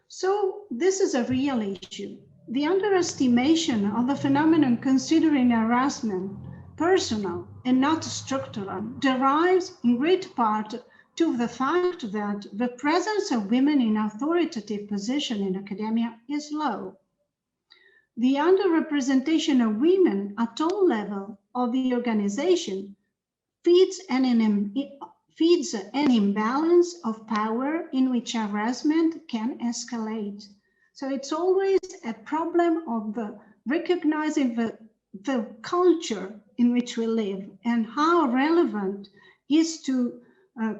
So this is a real issue. The underestimation of the phenomenon considering harassment personal and not structural derives in great part to the fact that the presence of women in authoritative position in academia is low. The underrepresentation of women at all levels of the organization feeds an imbalance of power in which harassment can escalate. So it's always a problem of the recognizing the culture in which we live and how relevant is to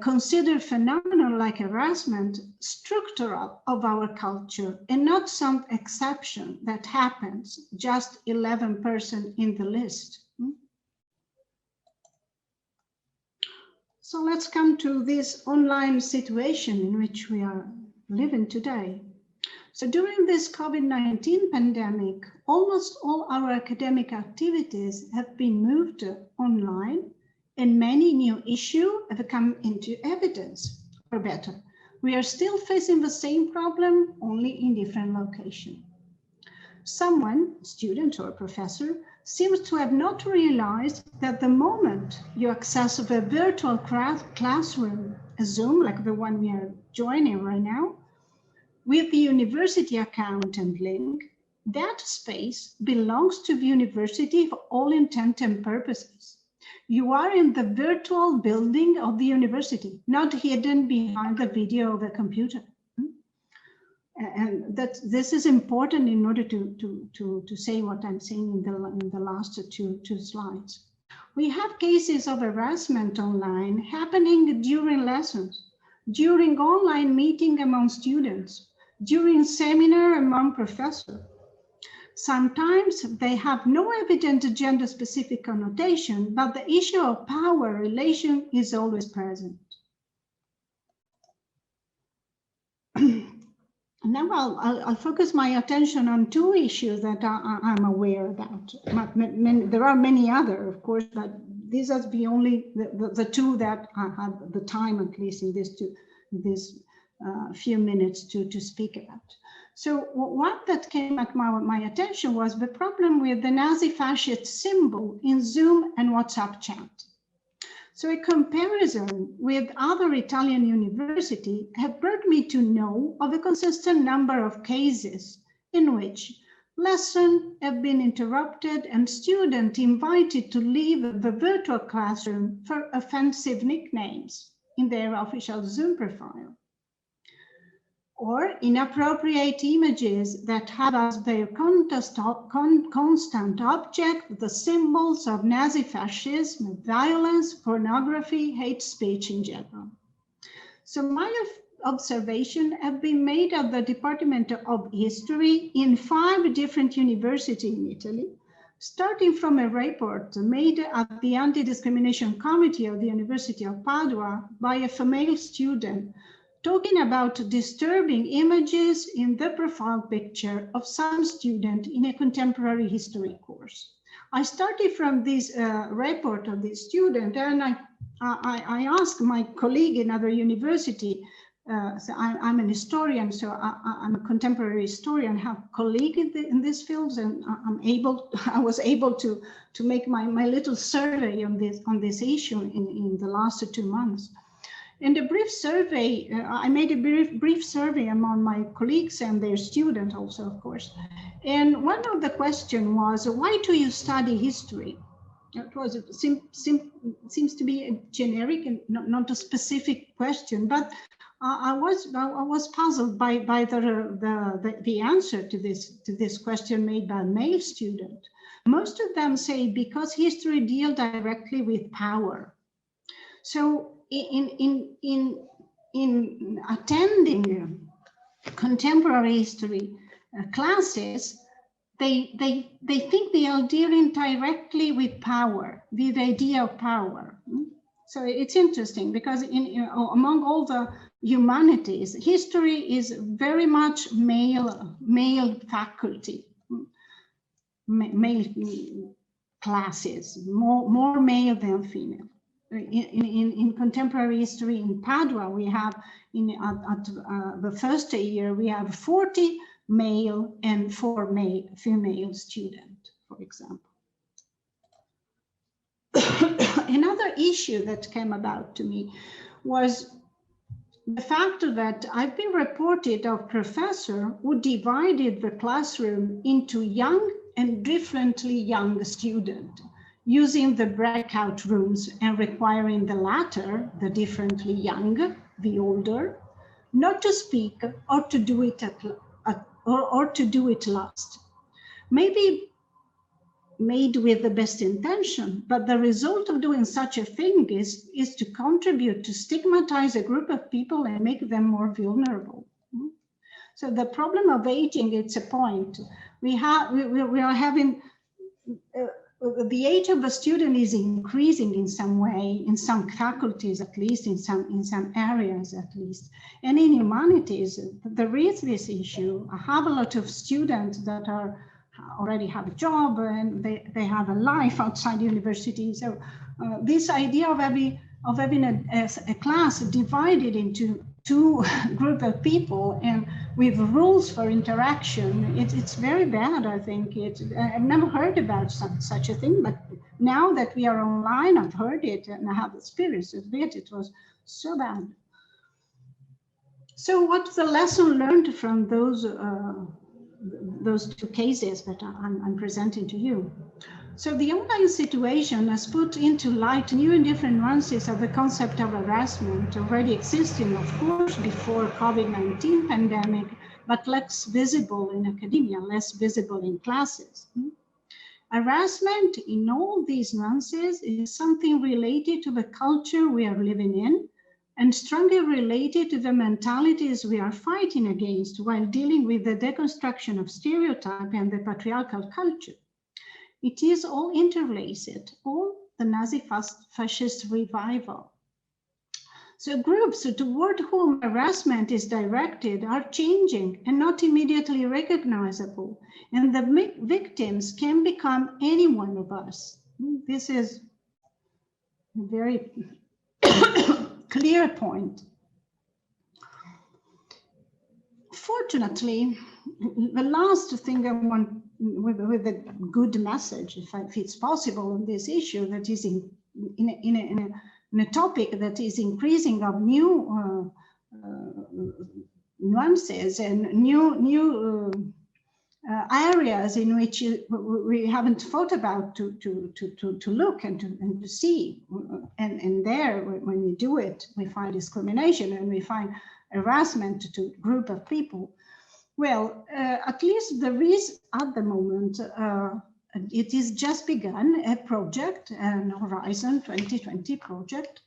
consider phenomena like harassment structural of our culture and not some exception that happens, just 11% in the list. So let's come to this online situation in which we are living today. So during this COVID-19 pandemic, almost all our academic activities have been moved online, and many new issues have come into evidence, or better. We are still facing the same problem, only in different locations. Someone, student or professor, seems to have not realized that the moment you access a virtual classroom, a Zoom, like the one we are joining right now, with the university account and link, that space belongs to the university for all intent and purposes. You are in the virtual building of the university, not hidden behind the video of a computer. And this is important in order to say what I'm saying in the last two slides. We have cases of harassment online happening during lessons, during online meeting among students, during seminar among professors. Sometimes they have no evident gender-specific connotation, but the issue of power relation is always present. Now I'll focus my attention on two issues that I'm aware about. There are many other, of course, but these are the two that I have the time, at least in this few minutes to speak about. So what that came at my attention was the problem with the Nazi fascist symbol in Zoom and WhatsApp chat. So a comparison with other Italian universities have brought me to know of a consistent number of cases in which lessons have been interrupted and students invited to leave the virtual classroom for offensive nicknames in their official Zoom profile, or inappropriate images that have as their constant object the symbols of Nazi fascism, violence, pornography, hate speech in general. So my observation have been made at the Department of History in 5 different universities in Italy, starting from a report made at the Anti-Discrimination Committee of the University of Padua by a female student talking about disturbing images in the profile picture of some student in a contemporary history course. I started from this report of this student, and I asked my colleague in other university, so I'm an historian, so I'm a contemporary historian, have a colleague in this field, and I was able to make my little survey on this issue in the last 2 months. In the brief survey, I made a brief survey among my colleagues and their students also, of course. And one of the questions was, why do you study history? It was seems to be a generic and not a specific question, but I was puzzled by the answer to this question made by a male student. Most of them say because history deals directly with power. So in attending contemporary history classes, they think they are dealing directly with power, with the idea of power. So it's interesting because among all the humanities, history is very much male faculty, male classes, more male than female. In contemporary history in Padua, we have at the first year, we have 40 male and 4 female students, for example. Another issue that came about to me was the fact that I've been reported of professor who divided the classroom into young and differently young students, using the breakout rooms and requiring the latter, the differently young, the older, not to speak or to do it or to do it last. Maybe made with the best intention, but the result of doing such a thing is to contribute to stigmatize a group of people and make them more vulnerable. So the problem of aging, it's a point. We are having the age of the student is increasing in some way, in some faculties at least, in some areas at least. And in humanities, there is this issue. I have a lot of students that already have a job and they have a life outside university. So this idea of having a class divided into 2 group of people and with rules for interaction, it's very bad, I think. I've never heard about such a thing, but now that we are online, I've heard it and I have experienced it. It was so bad. So what's the lesson learned from those 2 cases that I'm presenting to you? So the online situation has put into light new and different nuances of the concept of harassment, already existing, of course, before COVID-19 pandemic, but less visible in academia, less visible in classes. Harassment in all these nuances is something related to the culture we are living in and strongly related to the mentalities we are fighting against while dealing with the deconstruction of stereotype and the patriarchal culture. It is all interlaced, all the Nazi fascist revival. So groups toward whom harassment is directed are changing and not immediately recognizable. And the victims can become any one of us. This is a very clear point. Fortunately, the last thing I want with a good message, if it's possible on this issue that is in a topic that is increasing of new nuances and new areas in which we haven't thought about to look and to see. And there, when we do it, we find discrimination and we find harassment to a group of people. Well, at least there is at the moment, it is just begun a project, an Horizon 2020 project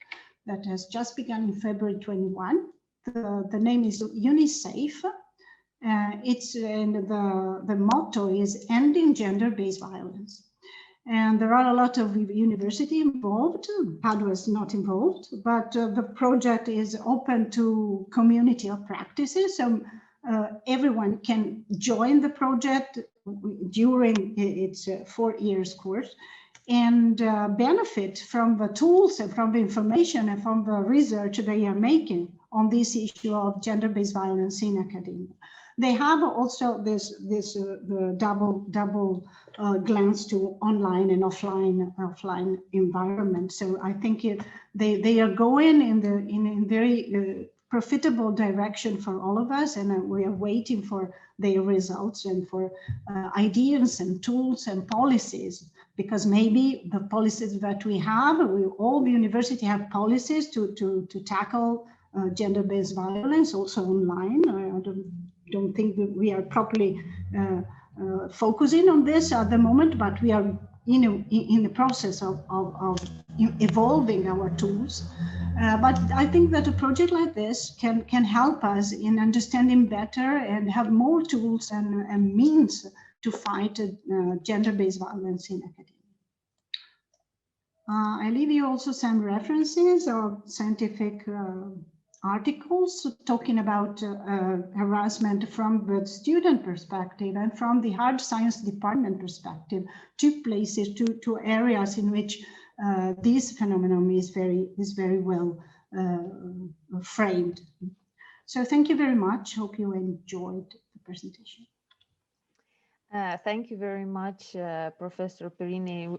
that has just begun in February 21. The name is UNISAFE. The motto is Ending Gender-Based Violence. And there are a lot of universities involved. Padua is not involved, but the project is open to community of practices. So everyone can join the project during its 4 years course and benefit from the tools and from the information and from the research they are making on this issue of gender-based violence in academia. They have also this double glance to online and offline environment. So I think they are going in a very profitable direction for all of us, and we are waiting for their results and for ideas and tools and policies, because maybe the policies that we have, all the university have policies to tackle gender-based violence also online. I don't think that we are properly focusing on this at the moment, but we are in the process of evolving our tools. But I think that a project like this can help us in understanding better and have more tools and means to fight gender-based violence in academia. I leave you also some references of scientific articles talking about harassment from the student perspective and from the hard science department perspective, to places, to areas in which this phenomenon is very well framed. So thank you very much. Hope you enjoyed the presentation. Thank you very much, Professor Perini.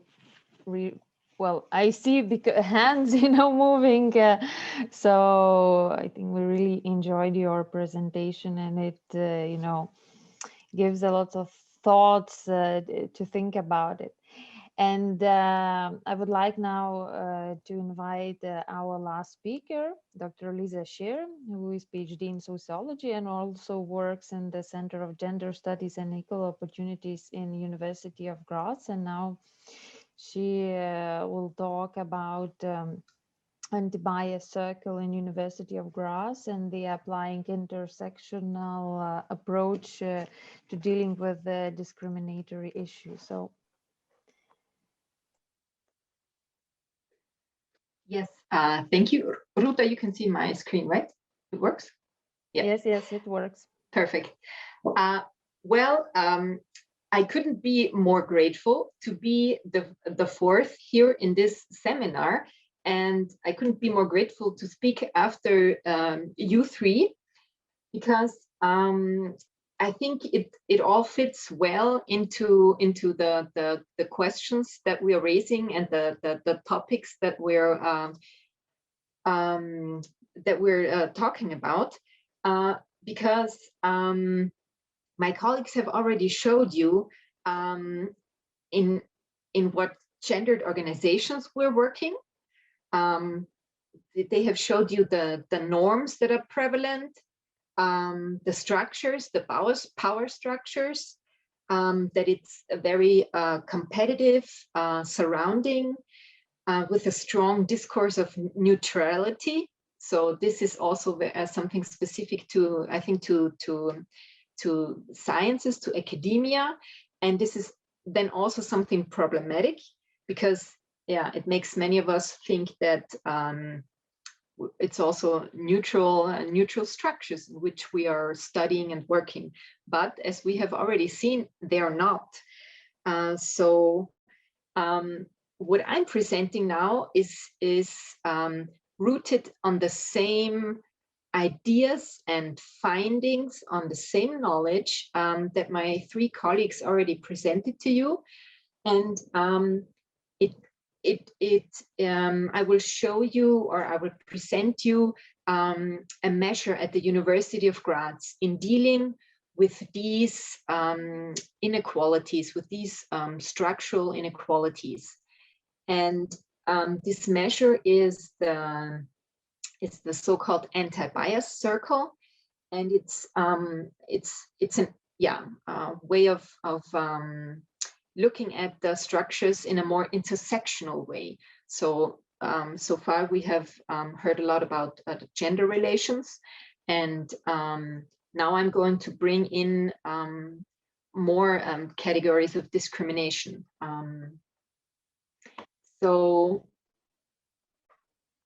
Well, I see the hands, moving. So I think we really enjoyed your presentation, and it, gives a lot of thoughts to think about it. And I would like now to invite our last speaker, Dr. Lisa Scheer, who is PhD in sociology and also works in the Center of Gender Studies and Equal Opportunities in University of Graz. And now she will talk about anti-bias circle in University of Graz and the applying intersectional approach to dealing with the discriminatory issues. So. Yes, thank you. Ruta, you can see my screen, right? It works? Yeah. Yes, it works. Perfect. I couldn't be more grateful to be the fourth here in this seminar, and I couldn't be more grateful to speak after you three, because I think it all fits well into the questions that we are raising and the topics that we're talking about, because my colleagues have already showed you in what gendered organizations we're working. They have showed you the norms that are prevalent, the structures, the power structures, that it's a very competitive surrounding with a strong discourse of neutrality. So this is also something specific to, I think, to sciences, to academia. And this is then also something problematic because, yeah, it makes many of us think that it's also neutral structures in which we are studying and working. But as we have already seen, they are not. So what I'm presenting now is rooted on the same ideas and findings, on the same knowledge that my three colleagues already presented to you. And I will show you, or I will present you a measure at the University of Graz in dealing with these inequalities, with these structural inequalities. And this measure is the so-called anti-bias circle, and it's a way of looking at the structures in a more intersectional way. So so far we have heard a lot about the gender relations, and now I'm going to bring in more categories of discrimination. So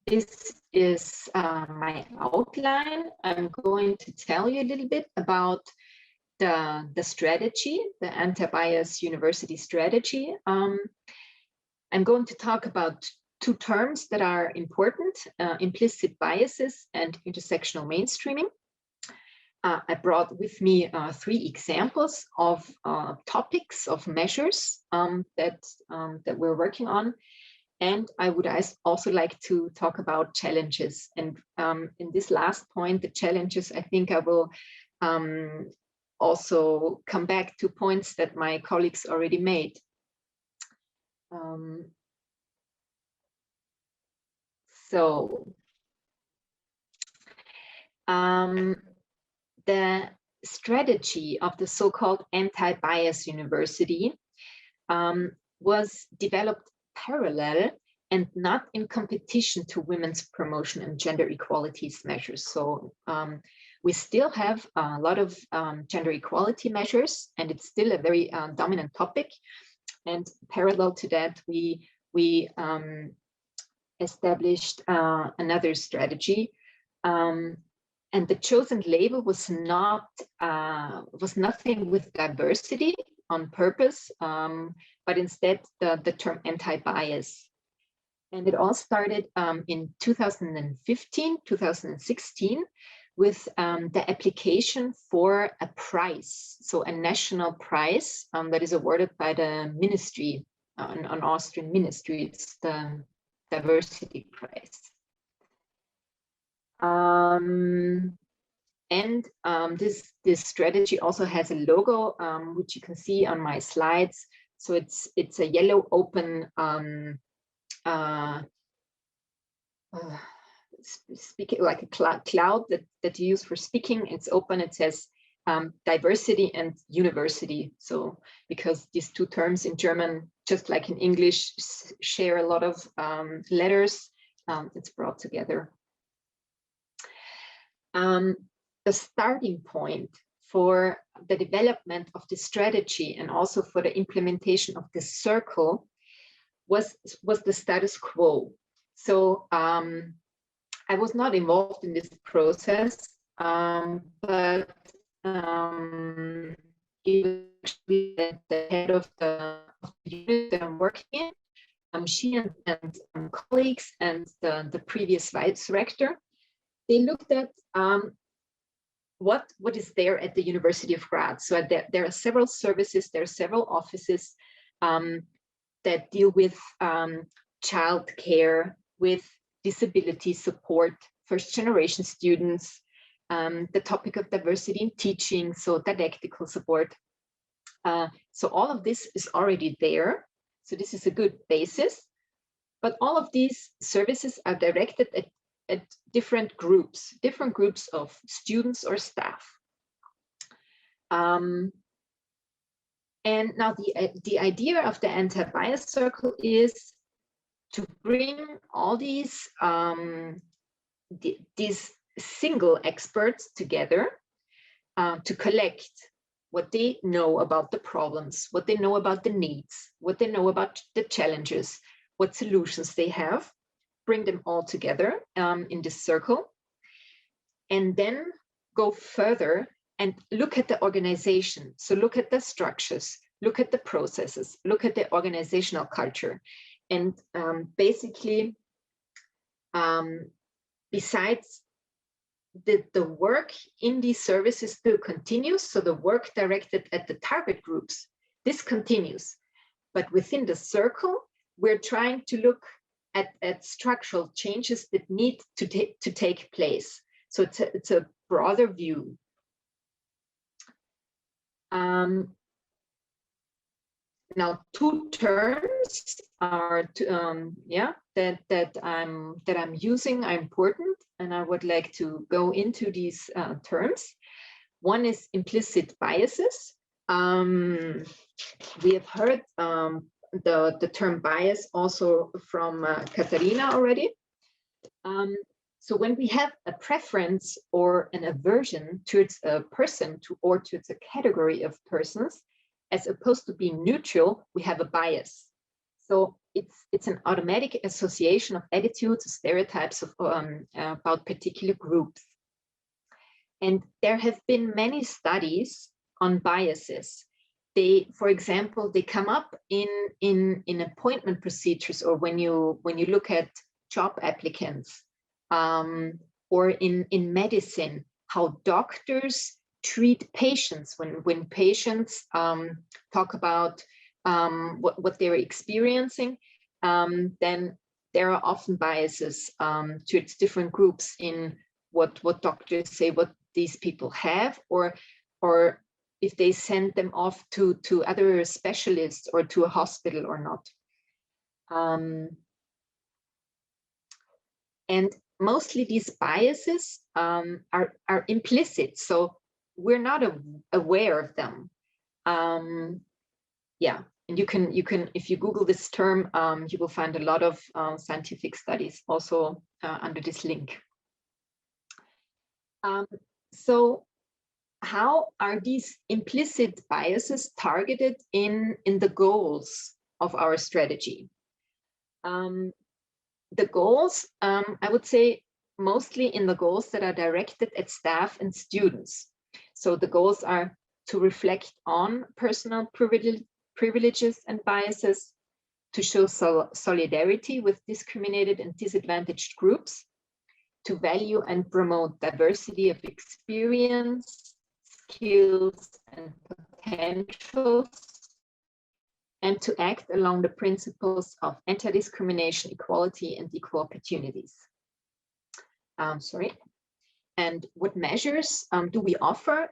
this is my outline. I'm going to tell you a little bit about the strategy, the anti-bias university strategy. I'm going to talk about two terms that are important, implicit biases and intersectional mainstreaming. I brought with me three examples of topics, of measures that we're working on. And I would also like to talk about challenges. And in this last point, the challenges, I think I will also come back to points that my colleagues already made. The strategy of the so-called anti-bias university was developed parallel and not in competition to women's promotion and gender equalities measures. So we still have a lot of gender equality measures, and it's still a very dominant topic. And parallel to that, we established another strategy. And the chosen label was nothing with diversity on purpose, but instead the term anti-bias. And it all started in 2015, 2016, with the application for a prize, so a national prize that is awarded by the ministry, an Austrian ministry. It's the Diversity Prize. This strategy also has a logo, which you can see on my slides. So it's a yellow open speaking, like a cloud that you use for speaking. It's open. It says diversity and university. So because these two terms in German, just like in English, share a lot of letters, it's brought together. The starting point for the development of the strategy and also for the implementation of the circle was the status quo. So I was not involved in this process, but it was actually the head of the unit that I'm working in. She and colleagues and the previous vice rector, they looked at what is there at the University of Graz. So there are several services, there are several offices that deal with childcare, with disability support, first generation students, the topic of diversity in teaching, so didactical support. So all of this is already there. So this is a good basis, but all of these services are directed at different groups of students or staff. And now the idea of the anti-bias circle is to bring all these single experts together to collect what they know about the problems, what they know about the needs, what they know about the challenges, what solutions they have, bring them all together in this circle, and then go further and look at the organization. So look at the structures, look at the processes, look at the organizational culture. And basically, besides the work in these services still continues, so the work directed at the target groups, this continues. But within the circle, we're trying to look at structural changes that need to take place. So it's a broader view. Now, two terms are that I'm using are important, and I would like to go into these terms. One is implicit biases. We have heard the term bias also from Katrina already. So when we have a preference or an aversion towards a person or towards a category of persons, as opposed to being neutral, we have a bias. So it's an automatic association of attitudes, stereotypes about particular groups. And there have been many studies on biases. For example, they come up in appointment procedures, or when you look at job applicants, or in medicine, how doctors treat patients when patients talk about what they're experiencing, then there are often biases towards different groups in what doctors say, what these people have, or if they send them off to other specialists or to a hospital or not. And mostly these biases are implicit, so we're not aware of them. Yeah, and you can if you Google this term, you will find a lot of scientific studies also under this link. So how are these implicit biases targeted in the goals of our strategy? The goals, I would say, mostly in the goals that are directed at staff and students. So the goals are to reflect on personal privileges and biases, to show solidarity with discriminated and disadvantaged groups, to value and promote diversity of experience, skills, and potentials, and to act along the principles of anti-discrimination, equality, and equal opportunities. And what measures do we offer?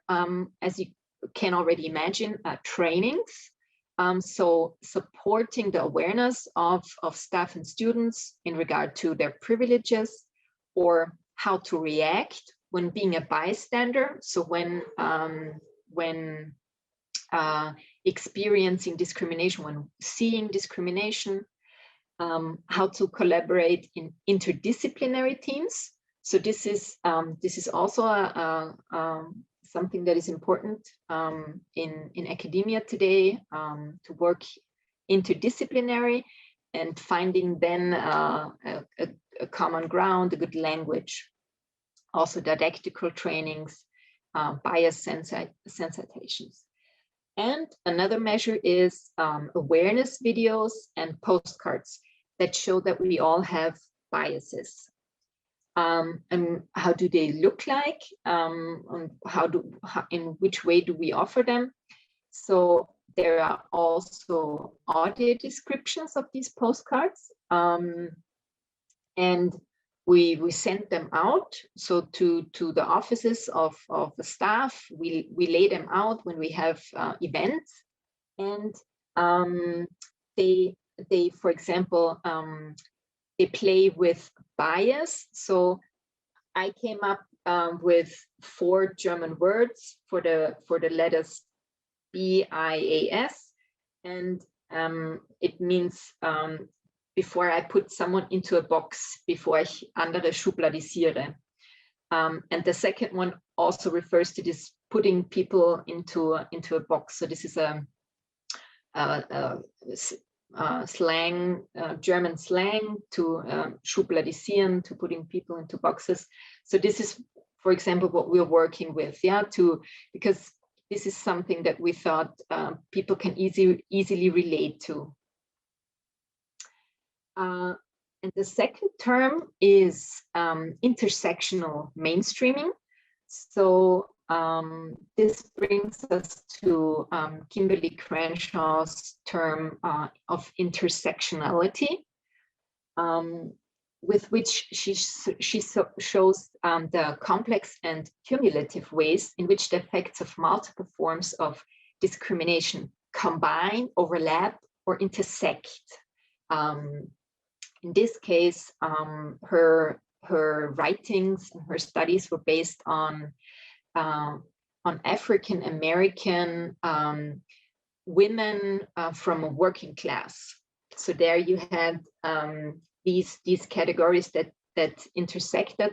As you can already imagine, trainings. So supporting the awareness of staff and students in regard to their privileges, or how to react when being a bystander. So when experiencing discrimination, when seeing discrimination, how to collaborate in interdisciplinary teams. So this is also something that is important in academia today, to work interdisciplinary and finding then a common ground, a good language. Also didactical trainings, bias sensitizations. And another measure is awareness videos and postcards that show that we all have biases. And how do they look like? And in which way do we offer them? So there are also audio descriptions of these postcards, and we send them out. So to the offices of the staff, we lay them out when we have events, and they for example, they play with bias. So I came up with 4 German words for the letters BIAS, and it means before I put someone into a box, before ich andere schubladisiere. And the second one also refers to this putting people into a box. So this is a slang, German slang to schubladisieren, to putting people into boxes. So this is, for example, what we're working with, because this is something that we thought people can easily relate to. And the second term is intersectional mainstreaming. So this brings us to Kimberly Crenshaw's term of intersectionality, with which she shows the complex and cumulative ways in which the effects of multiple forms of discrimination combine, overlap, or intersect. In this case, her writings and her studies were based on African American women from a working class. So there you had these categories that intersected,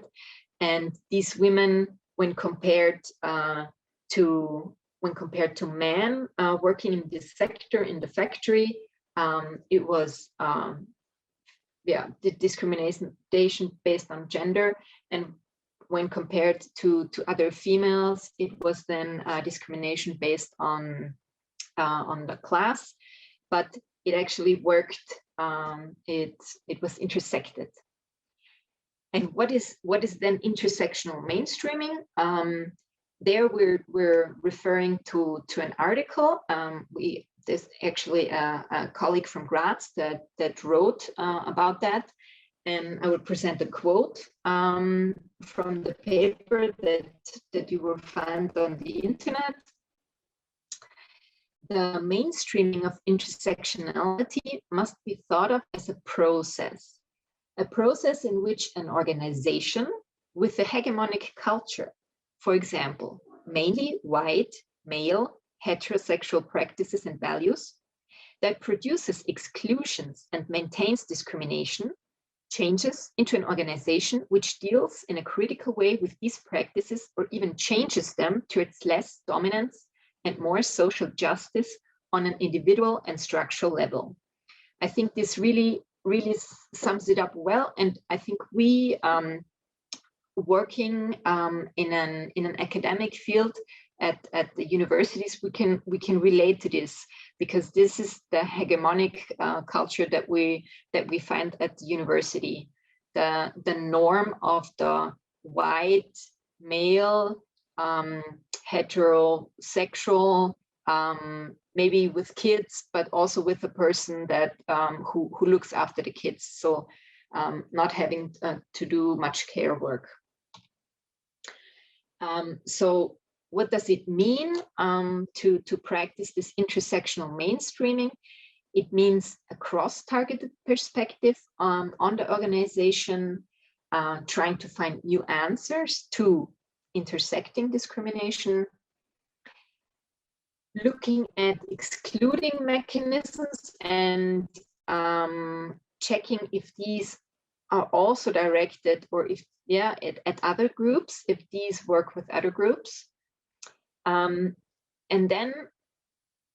and these women, when compared to men working in this sector in the factory, it was the discrimination based on gender, and when compared to other females, it was then discrimination based on the class, but it actually worked. It was intersected. And what is then intersectional mainstreaming? There we're referring to an article. There's actually a colleague from Graz that wrote about that, and I will present a quote from the paper that you will find on the internet. The mainstreaming of intersectionality must be thought of as a process in which an organization with a hegemonic culture, for example, mainly white, male, heterosexual practices and values, that produces exclusions and maintains discrimination, changes into an organization which deals in a critical way with these practices or even changes them towards less dominance and more social justice on an individual and structural level. I think this really sums it up well, and I think we working in an academic field at the universities, we can relate to this, because this is the hegemonic culture that we find at the university. The norm of the white male heterosexual, maybe with kids, but also with a person that who looks after the kids, so not having to do much care work. So what does it mean to practice this intersectional mainstreaming? It means a cross-targeted perspective on the organization, trying to find new answers to intersecting discrimination, looking at excluding mechanisms and checking if these are also directed, or if at other groups, if these work with other groups, and then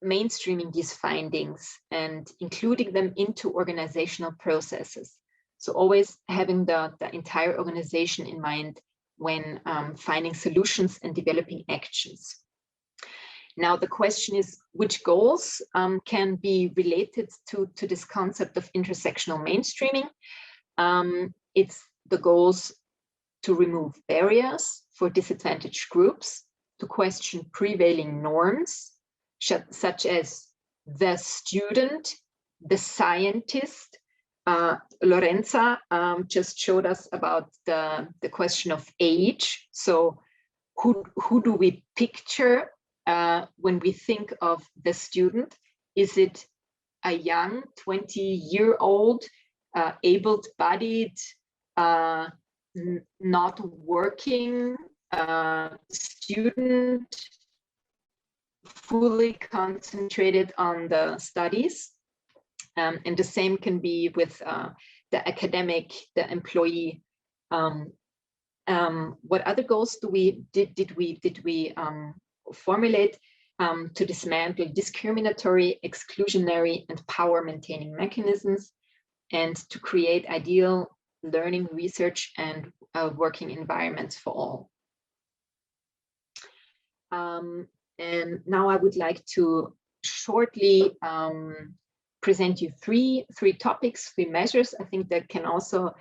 mainstreaming these findings and including them into organizational processes. So always having the entire organization in mind when finding solutions and developing actions. Now the question is, which goals can be related to this concept of intersectional mainstreaming? It's the goals to remove barriers for disadvantaged groups, to question prevailing norms, such as the student, the scientist. Lorenza just showed us about the question of age. So who do we picture when we think of the student? Is it a young 20-year-old, able-bodied, not working student, fully concentrated on the studies. And the same can be with the academic, the employee. What other goals did we formulate? To dismantle discriminatory, exclusionary, and power maintaining mechanisms, and to create ideal learning, research, and working environments for all. And now I would like to shortly present you three topics, 3 measures. I think that can also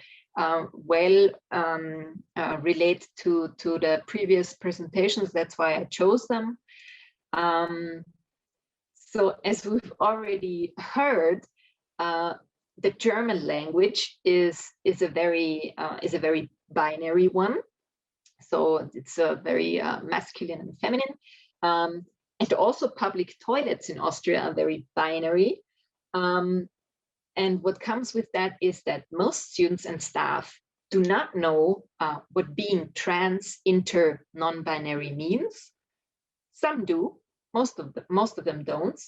relate to the previous presentations. That's why I chose them. So as we've already heard, the German language is a very binary one. So it's a very masculine and feminine. And also public toilets in Austria are very binary. And what comes with that is that most students and staff do not know what being trans, inter, non-binary means. Some do, most of them don't.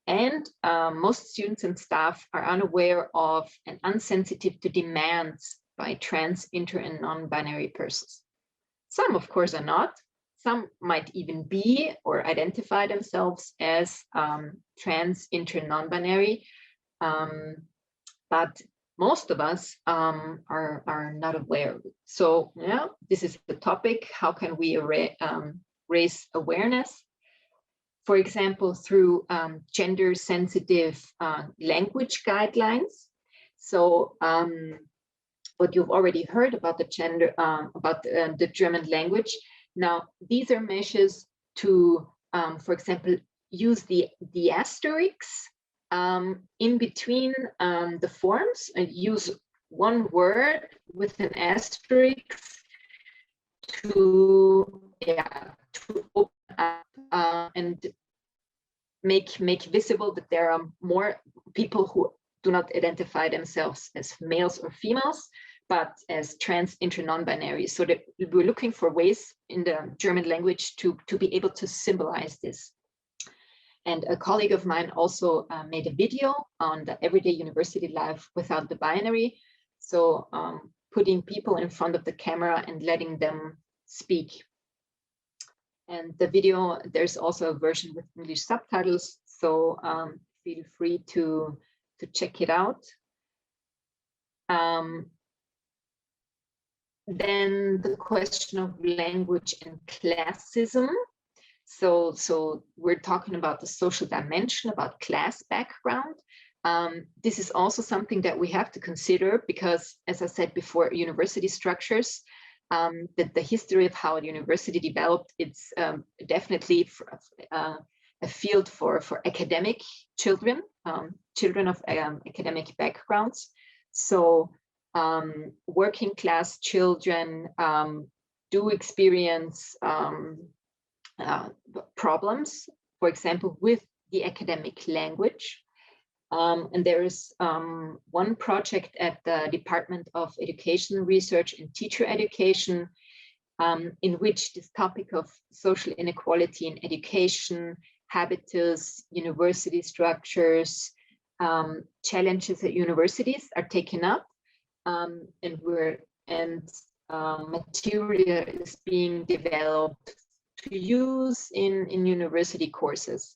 And most students and staff are unaware of and unsensitive to demands by trans, inter, and non-binary persons. Some, of course, are not. Some might even be or identify themselves as trans, inter, non-binary. But most of us are not aware of it. So yeah, this is the topic. How can we raise awareness? For example, through gender-sensitive language guidelines. So what you've already heard about the gender, about the German language. Now, these are measures to, for example, use the asterisks in between the forms and use one word with an asterisk to open up and make visible that there are more people who do not identify themselves as males or females, but as trans, inter, non-binary. So that we're looking for ways in the German language to be able to symbolize this. And a colleague of mine also made a video on the everyday university life without the binary. So putting people in front of the camera and letting them speak. And the video, there's also a version with English subtitles. So feel free to check it out. Then the question of language and classism. So we're talking about the social dimension, about class background. This is also something that we have to consider because, as I said before, university structures, the history of how a university developed, it's definitely a field for academic children, children of academic backgrounds. So working class children do experience problems, for example, with the academic language. And there is one project at the Department of Education Research and Teacher Education in which this topic of social inequality in education, habitus, university structures, challenges at universities are taken up, and material is being developed to use in university courses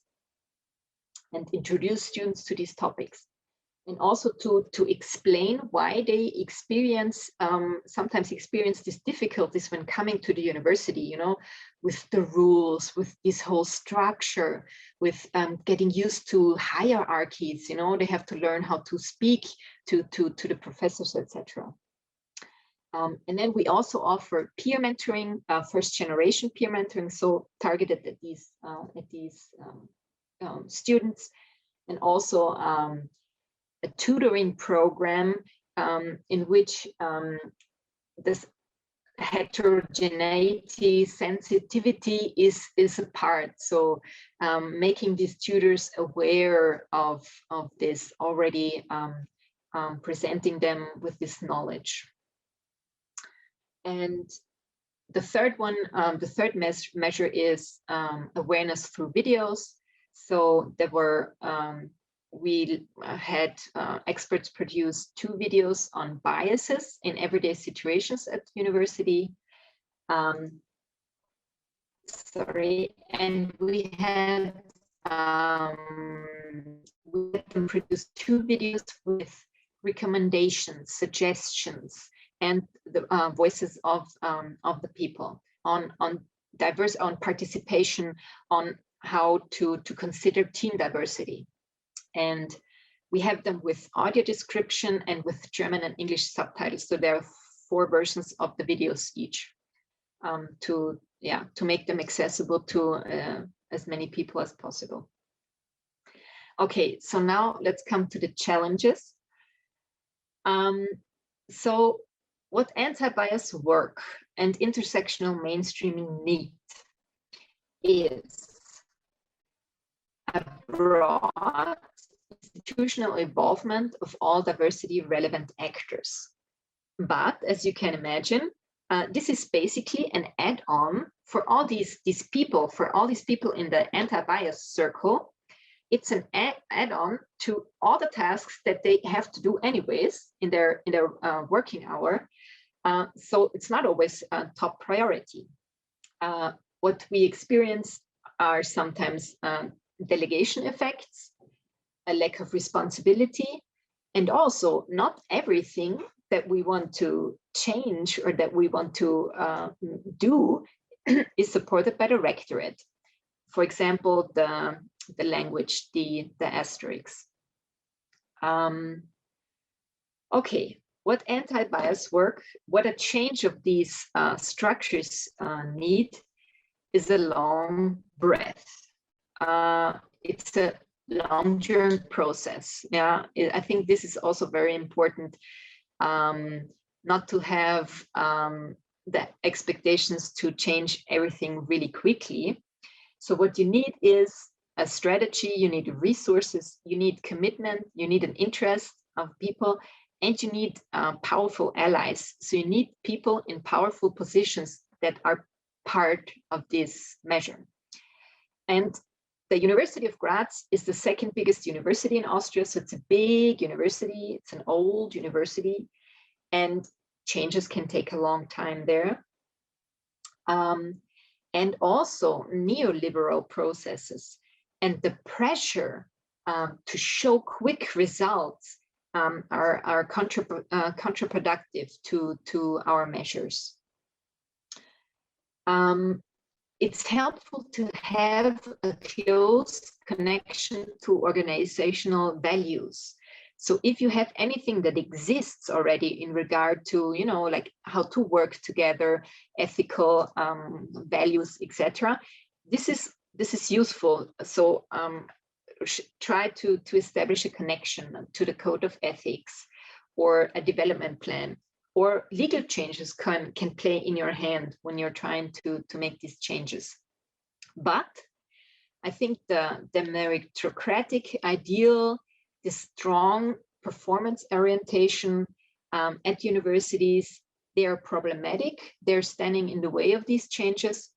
and introduce students to these topics, and also to explain why they sometimes experience these difficulties when coming to the university, you know, with the rules, with this whole structure, with getting used to hierarchies, you know, they have to learn how to speak to the professors, etc. And then we also offer peer mentoring, first generation peer mentoring, so targeted at these students, and also a tutoring program in which this heterogeneity, sensitivity is a part. So making these tutors aware of this already, presenting them with this knowledge. And The third one, the third measure is awareness through videos. So there were, we had experts produce 2 videos on biases in everyday situations at university. And we had them produce 2 videos with recommendations, suggestions, and the voices of the people on participation, on how to consider team diversity. And we have them with audio description and with German and English subtitles. So there are 4 versions of the videos each, to make them accessible to as many people as possible. Okay, so now let's come to the challenges. So what anti-bias work and intersectional mainstreaming need is a broad institutional involvement of all diversity relevant actors. But as you can imagine, this is basically an add-on for all these people, in the anti-bias circle. It's an add-on to all the tasks that they have to do anyways in their working hour. So it's not always a top priority. What we experience are sometimes delegation effects, a lack of responsibility, and also not everything that we want to change or that we want to do is supported by the rectorate. For example, the language, the asterisks. Okay, what anti-bias work, what a change of these structures need is a long breath. It's a long-term process. Yeah, I think this is also very important, not to have the expectations to change everything really quickly. So what you need is a strategy, you need resources, you need commitment, you need an interest of people, and you need powerful allies. So you need people in powerful positions that are part of this measure. And the University of Graz is the 2nd biggest university in Austria. So it's a big university, it's an old university, and changes can take a long time there. And also neoliberal processes and the pressure to show quick results are counterproductive to our measures. It's helpful to have a close connection to organizational values. So if you have anything that exists already in regard to, you know, like how to work together, ethical values, etc., this is useful. So try to establish a connection to the code of ethics or a development plan, or legal changes can play in your hand when you're trying to make these changes. But I think the meritocratic ideal, the strong performance orientation at universities, they are problematic. They're standing in the way of these changes,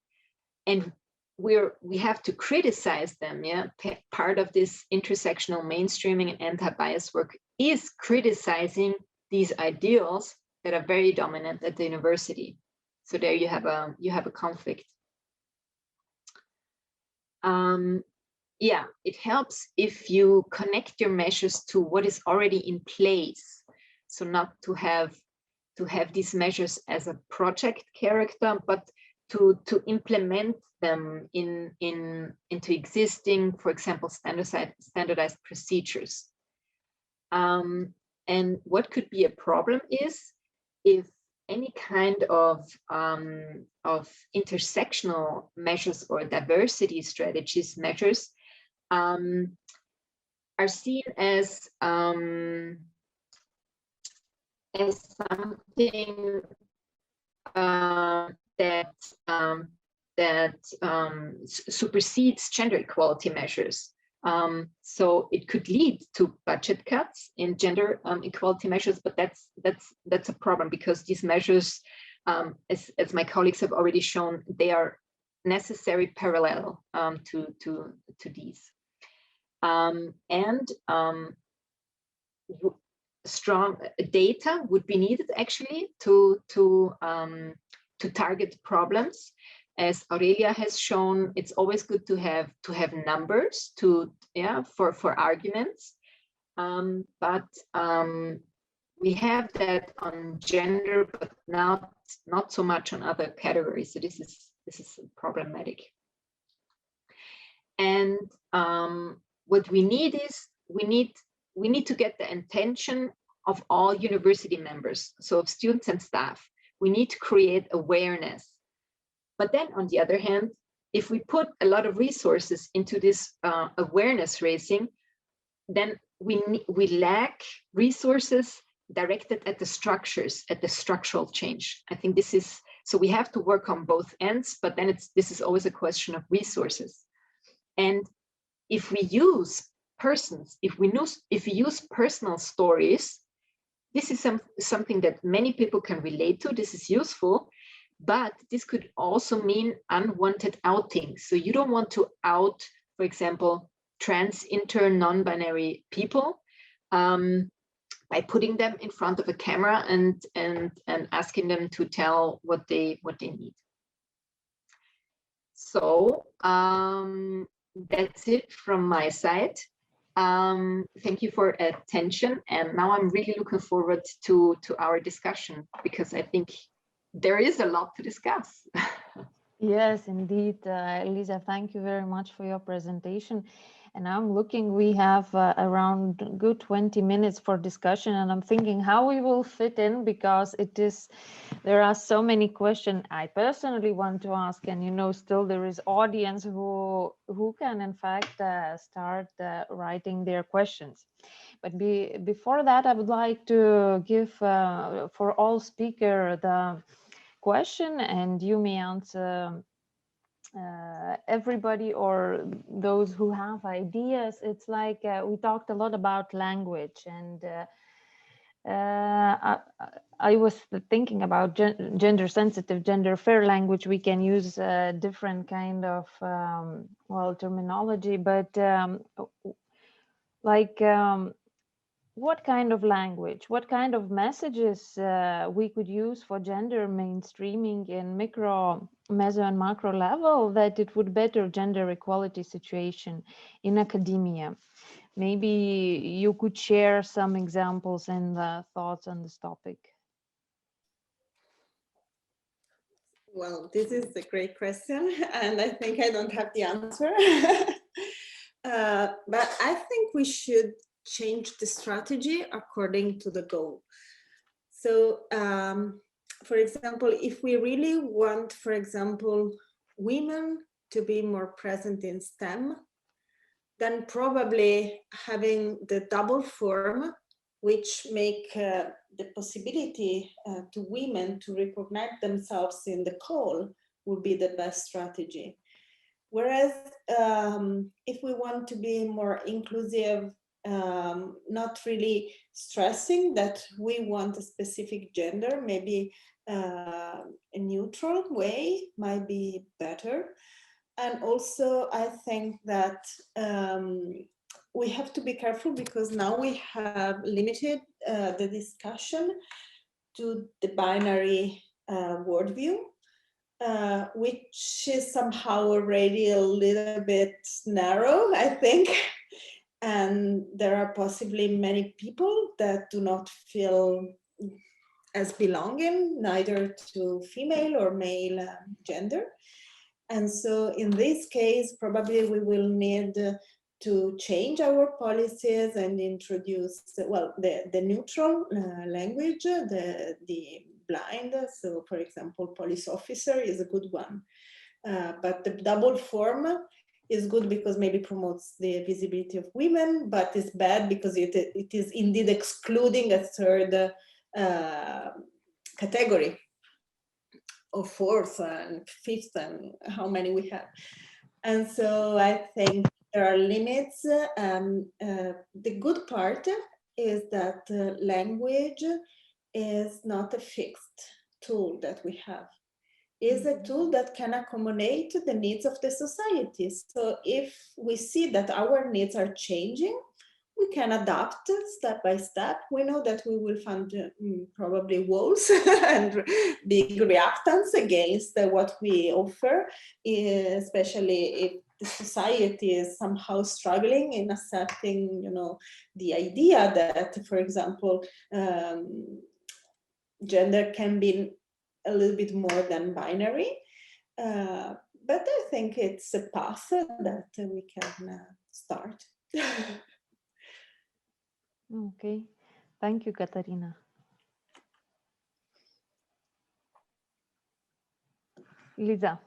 and we have to criticize them. Yeah, part of this intersectional mainstreaming and anti-bias work is criticizing these ideals that are very dominant at the university. So there you have a conflict. Yeah, it helps if you connect your measures to what is already in place. So not to have these measures as a project character, but to implement them into existing, for example, standardized procedures. And what could be a problem is if any kind of intersectional measures or diversity strategies measures are seen as something that supersedes gender equality measures. So it could lead to budget cuts in gender equality measures, but that's a problem because these measures as my colleagues have already shown, they are necessary parallel to these. Strong data would be needed actually to target problems. As Aurelia has shown, it's always good to have numbers for arguments, but we have that on gender, but not so much on other categories. So this is problematic. And what we need is we need to get the attention of all university members, so of students and staff. We need to create awareness. But then on the other hand, if we put a lot of resources into this awareness raising, then we lack resources directed at the structures, at the structural change. I think this is, so we have to work on both ends, but then this is always a question of resources. And if we use persons, if we use personal stories, this is something that many people can relate to. This is useful, but this could also mean unwanted outings. So you don't want to out, for example, trans, inter, non-binary people by putting them in front of a camera and asking them to tell what they need. So that's it from my side. Thank you for attention, and now I'm really looking forward to our discussion, because I think there is a lot to discuss. Yes, indeed, Elisa, thank you very much for your presentation. And I'm looking, we have around good 20 minutes for discussion, and I'm thinking how we will fit in, because there are so many questions I personally want to ask, and still there is audience who can in fact start writing their questions. But before that, I would like to give for all speaker the question, and you may answer everybody or those who have ideas. It's like we talked a lot about language, and I was thinking about gender sensitive, gender fair language. We can use different kind of terminology, but what kind of language, what kind of messages we could use for gender mainstreaming in micro, meso, and macro level, that it would better gender equality situation in academia. Maybe you could share some examples and thoughts on this topic. Well, this is a great question, and I think I don't have the answer. But I think we should change the strategy according to the goal. So, for example, if we really want, for example, women to be more present in STEM, then probably having the double form, which make the possibility to women to recognize themselves in the call, would be the best strategy. Whereas if we want to be more inclusive, not really stressing that we want a specific gender, maybe a neutral way might be better. And also I think that we have to be careful, because now we have limited the discussion to the binary worldview, which is somehow already a little bit narrow, I think. And there are possibly many people that do not feel as belonging, neither to female or male gender. And so in this case, probably we will need to change our policies and introduce, well, the neutral language, the blind. So for example, police officer is a good one. But the double form is good because maybe promotes the visibility of women, but it's bad because it is indeed excluding a third category, or fourth and fifth, and how many we have. And so I think there are limits. The good part is that language is not a fixed tool that we have is a tool that can accommodate the needs of the society. So if we see that our needs are changing, we can adapt step by step. We know that we will find probably walls and big reactance against what we offer, especially if the society is somehow struggling in accepting, the idea that, for example, gender can be a little bit more than binary. But I think it's a path that we can start. Okay, thank you, Katarina. Lisa.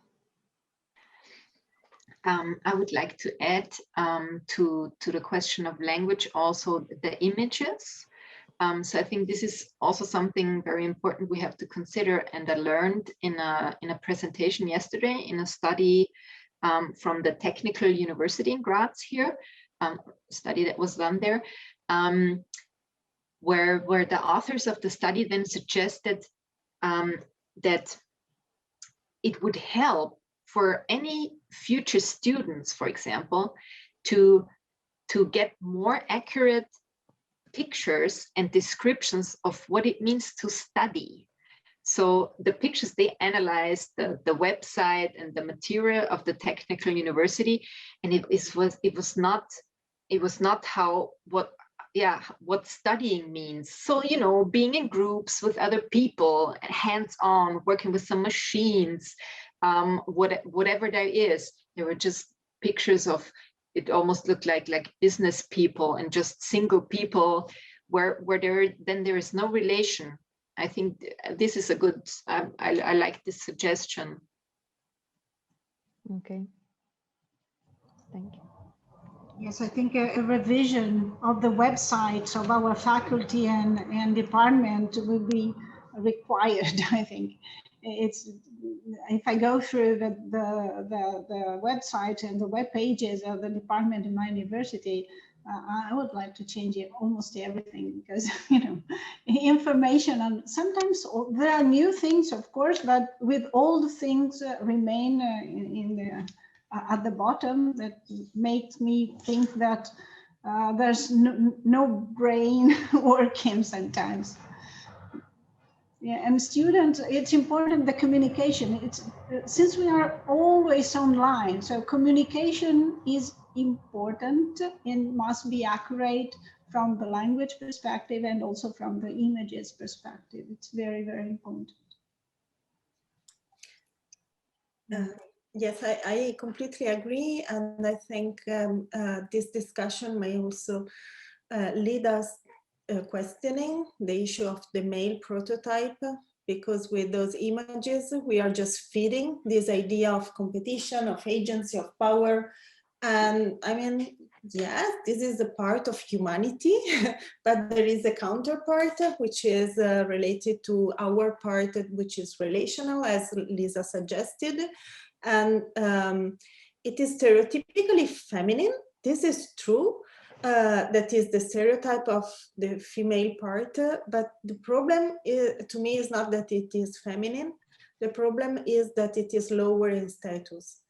I would like to add to the question of language also the images. So I think this is also something very important we have to consider, and I learned in a presentation yesterday in a study from the Technical University in Graz here, study that was done there, where the authors of the study then suggested that it would help for any future students, for example, to get more accurate pictures and descriptions of what it means to study. So the pictures, they analyzed the website and the material of the Technical University, and it was not what studying means. So, being in groups with other people, hands-on, working with some machines, whatever there is. There were just pictures of, it almost looked like business people and just single people where there is no relation. I think this is a good, I like this suggestion. Okay, thank you. Yes, I think a revision of the websites of our faculty and department will be required. I think it's, if I go through the website and the web pages of the department in my university, I would like to change almost everything, because information, and sometimes there are new things, of course, but with old things remain in the at the bottom, that makes me think that there's no brain working sometimes. Yeah, and students, it's important, the communication. It's since we are always online, so communication is important and must be accurate from the language perspective and also from the images perspective. It's very, very important. Yes, I completely agree, and I think this discussion may also lead us questioning the issue of the male prototype, because with those images we are just feeding this idea of competition, of agency, of power. And I mean, yes, this is a part of humanity, but there is a counterpart which is related to our part, which is relational, as Lisa suggested. And it is stereotypically feminine. This is true. That is the stereotype of the female part. But the problem is, to me, is not that it is feminine. The problem is that it is lower in status.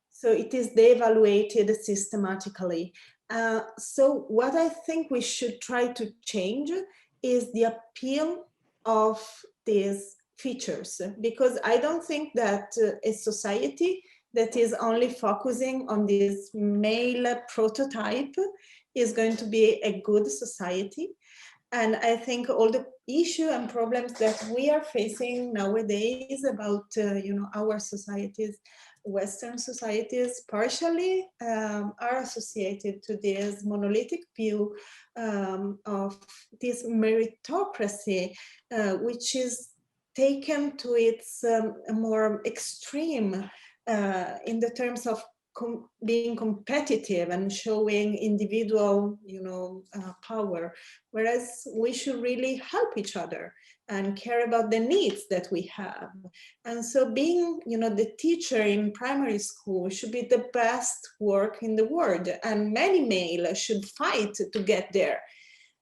So it is devaluated systematically. So what I think we should try to change is the appeal of these features, because I don't think that a society that is only focusing on this male prototype is going to be a good society. And I think all the issue and problems that we are facing nowadays about our societies, Western societies, partially are associated to this monolithic view of this meritocracy, which is taken to its more extreme in the terms of being competitive and showing individual, power, whereas we should really help each other and care about the needs that we have. And so being, the teacher in primary school should be the best work in the world, and many male should fight to get there.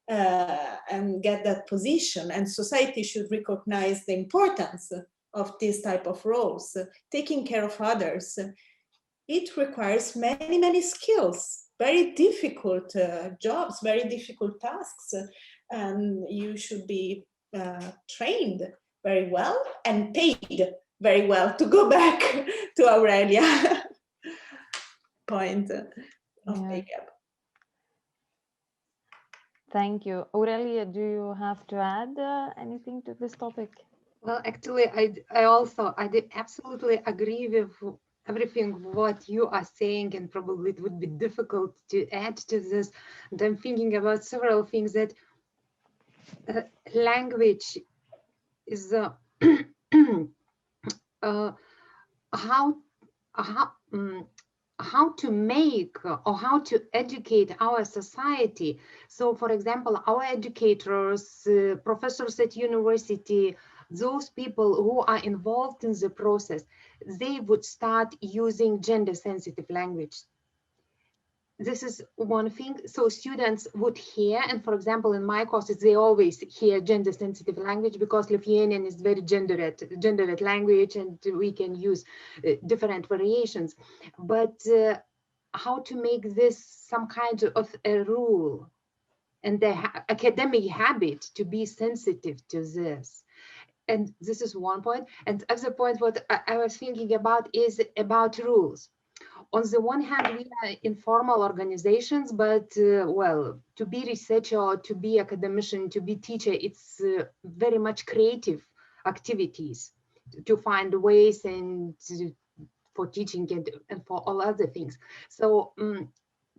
and get that position. And society should recognize the importance of this type of roles. Taking care of others, it requires many, many skills, very difficult jobs, very difficult tasks. And you should be trained very well and paid very well, to go back to Aurelia point of pay gap. Thank you. Aurelia, do you have to add anything to this topic? Well, actually, I did absolutely agree with everything what you are saying, and probably it would be difficult to add to this. And I'm thinking about several things that language is how to make or how to educate our society. So, for example, our educators, professors at university, those people who are involved in the process, they would start using gender-sensitive language. This is one thing. So students would hear, and for example, in my courses, they always hear gender-sensitive language because Lithuanian is very gendered language, and we can use different variations. But how to make this some kind of a rule and the academic habit to be sensitive to this. And this is one point. And other point, what I was thinking about is about rules. On the one hand, we are informal organizations, but well, to be researcher or to be academician, to be teacher, it's very much creative activities to find ways and for teaching and for all other things. So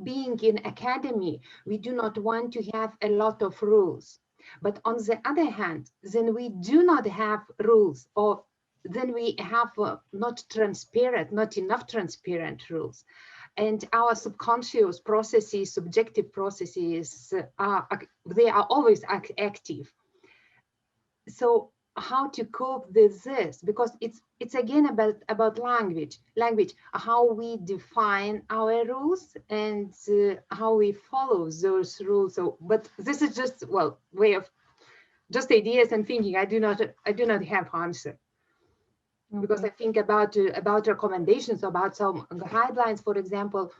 being in academy, we do not want to have a lot of rules. But on the other hand, then we do not have rules, or then we have not enough transparent rules. And our subconscious processes, subjective processes, they are always active. So how to cope with this? Because it's again about language, how we define our rules and how we follow those rules. So, but this is just, well, way of just ideas and thinking. I do not have answer. Because I think about recommendations, about some guidelines, for example,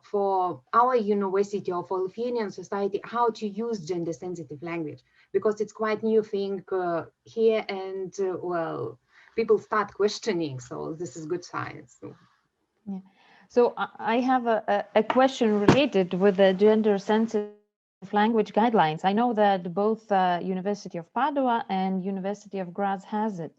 for our university or for Lithuanian society, how to use gender-sensitive language, because it's quite new thing here, and well, people start questioning. So this is good science. So. Yeah. So I have a question related with the gender-sensitive language guidelines. I know that both University of Padua and University of Graz has it.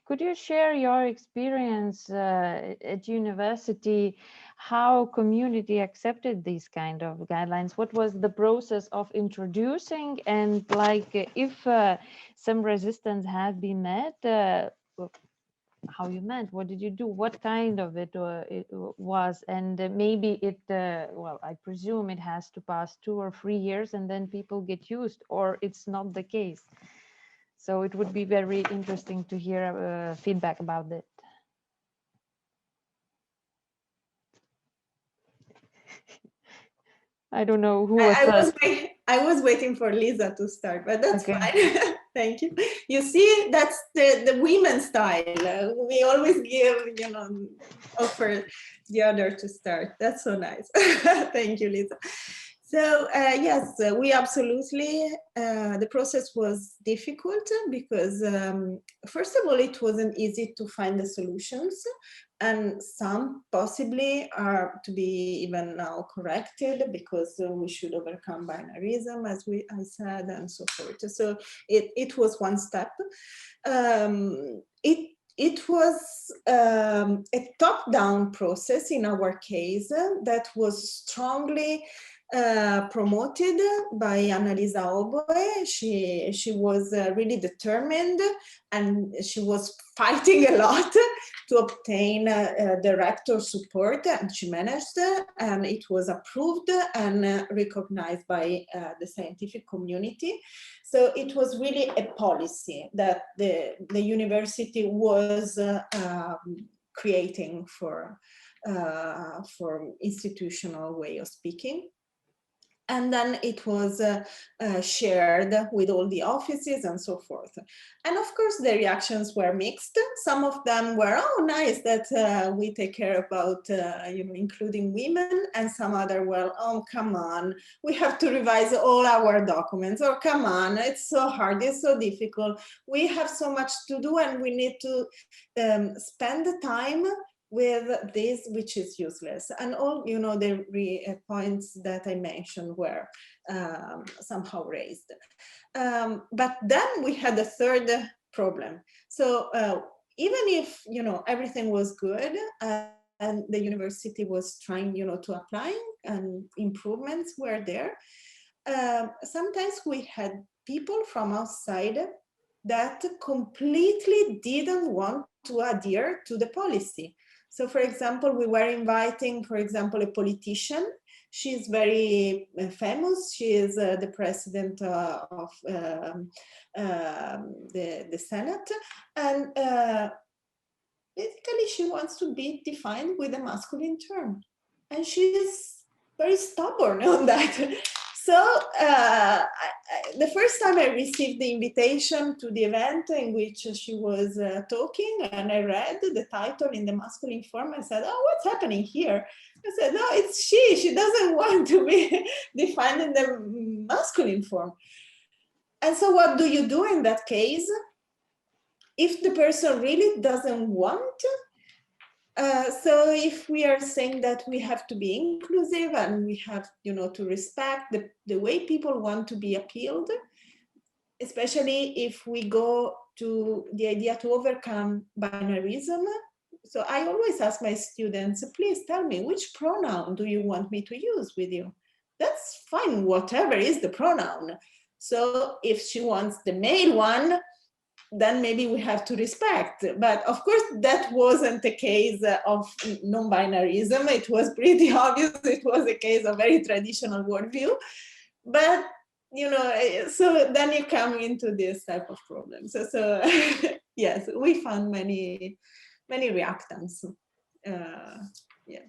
Could you share your experience at university, how community accepted these kind of guidelines? What was the process of introducing, and like if some resistance had been met, how you meant, what did you do, what kind of it was, and maybe it, well, I presume it has to pass 2 or 3 years and then people get used, or it's not the case. So it would be very interesting to hear feedback about it. I don't know who was I was waiting for Lisa to start, but that's okay. Fine. Thank you. You see, that's the women's style. We always give, offer the other to start. That's so nice. Thank you, Lisa. So yes, we absolutely, the process was difficult because first of all, it wasn't easy to find the solutions, and some possibly are to be even now corrected because we should overcome binarism, as I said, and so forth. So it was one step. It was a top-down process in our case that was strongly promoted by Annalisa Oboe. She was really determined, and she was fighting a lot to obtain director support, and she managed, and it was approved and recognized by the scientific community. So it was really a policy that the university was creating for institutional way of speaking. And then it was shared with all the offices and so forth. And of course, the reactions were mixed. Some of them were, oh, nice that we take care about, including women. And some other, well, oh, come on, we have to revise all our documents. Or come on, it's so hard, it's so difficult. We have so much to do and we need to spend the time with this, which is useless. And all, the points that I mentioned were somehow raised. But then we had a third problem. So even if, everything was good and the university was trying, to apply and improvements were there, sometimes we had people from outside that completely didn't want to adhere to the policy. So, for example, we were inviting, for example, a politician. She's very famous. She is the president of the Senate. And basically, she wants to be defined with a masculine term. And she's very stubborn on that. So the first time I received the invitation to the event in which she was talking, and I read the title in the masculine form, I said, oh, what's happening here? I said, no, it's she. She doesn't want to be defined in the masculine form. And so what do you do in that case? If the person really doesn't want, so if we are saying that we have to be inclusive and we have, to respect the way people want to be appealed, especially if we go to the idea to overcome binarism. So I always ask my students, please tell me, which pronoun do you want me to use with you? That's fine, whatever is the pronoun. So if she wants the male one, then maybe we have to respect. But of course, that wasn't the case of non-binarism. It was pretty obvious. It was a case of very traditional worldview. But, so then you come into this type of problem. So yes, we found many reactants. Yeah.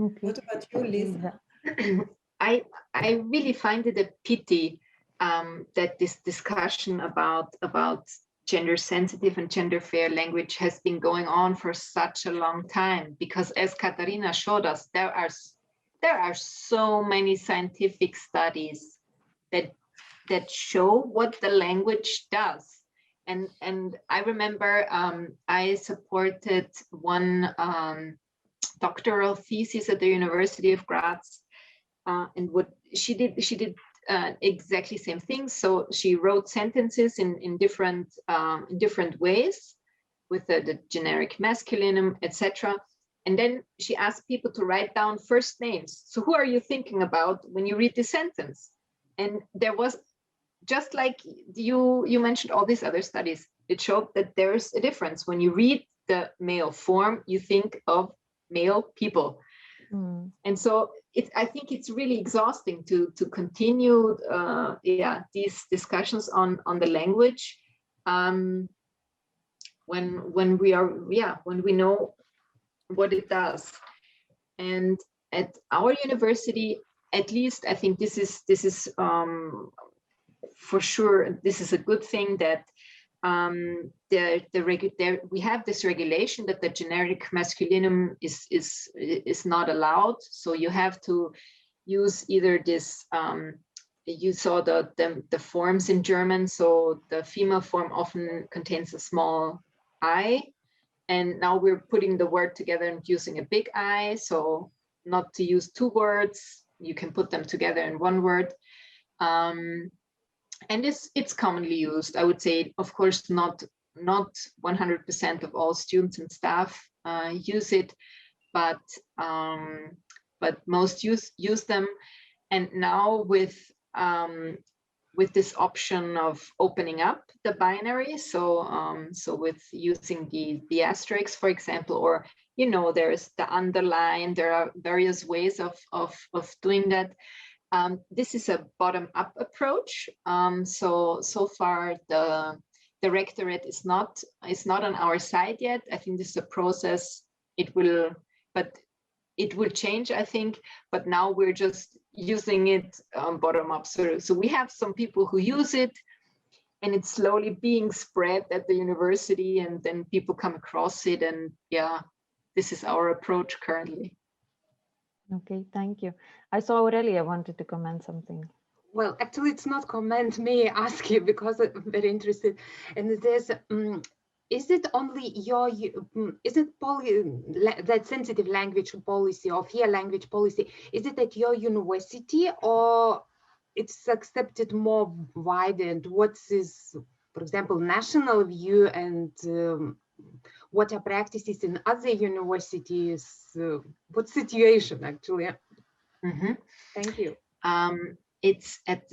Okay. What about you, Lisa? I really find it a pity that this discussion about gender sensitive and gender fair language has been going on for such a long time, because as Katarina showed us, there are so many scientific studies that show what the language does. And I remember I supported one doctoral thesis at the University of Graz, and what she did exactly same thing. So she wrote sentences in different ways with the generic masculinum, etc. And then she asked people to write down first names. So who are you thinking about when you read this sentence? And there was, just like you mentioned all these other studies, it showed that there's a difference. When you read the male form, you think of male people. Mm. And so I think it's really exhausting to continue these discussions on the language when we know what it does. And at our university, at least, I think this is for sure, this is a good thing that we have this regulation that the generic masculinum is not allowed. So you have to use either this, you saw the forms in German. So the female form often contains a small I, and now we're putting the word together and using a big I. So not to use two words, you can put them together in one word. And it's commonly used. I would say, of course, not 100% of all students and staff use it, but most use them. And now with this option of opening up the binary, so with using the asterisk, for example, or there's the underline. There are various ways of doing that. This is a bottom-up approach. So far the rectorate is not on our side yet. I think this is a process. It will, but it will change, I think, but now we're just using it bottom up. So we have some people who use it, and it's slowly being spread at the university, and then people come across it, and yeah, this is our approach currently. Okay, thank you. I saw Aurelia wanted to comment something. Well, actually, it's not comment, may I ask you, because I'm very interested. And there's, is it only your, is it that sensitive language policy or fair language policy, is it at your university, or it's accepted more wide? And what is, for example, national view, and what are practices in other universities? What situation actually? Mm-hmm. Thank you. It's at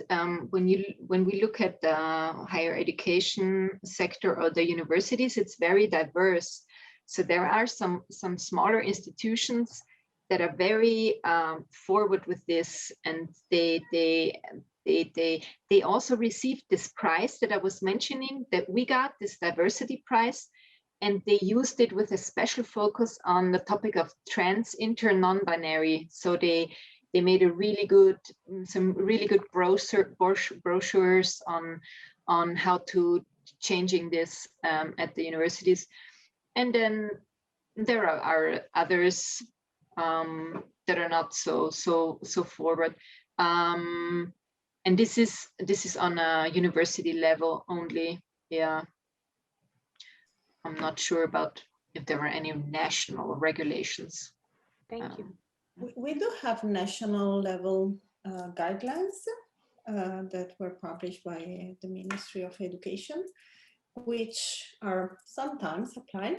when we look at the higher education sector or the universities, it's very diverse. So there are some smaller institutions that are very forward with this, and they also received this prize that I was mentioning, that we got, this diversity prize, and they used it with a special focus on the topic of trans, inter, non-binary. So they made a really good, some really good brochures on how to changing this at the universities. And then there are others that are not so forward. And this is on a university level only. Yeah, I'm not sure about if there are any national regulations. Thank you. We do have national level guidelines that were published by the Ministry of Education, which are sometimes applied,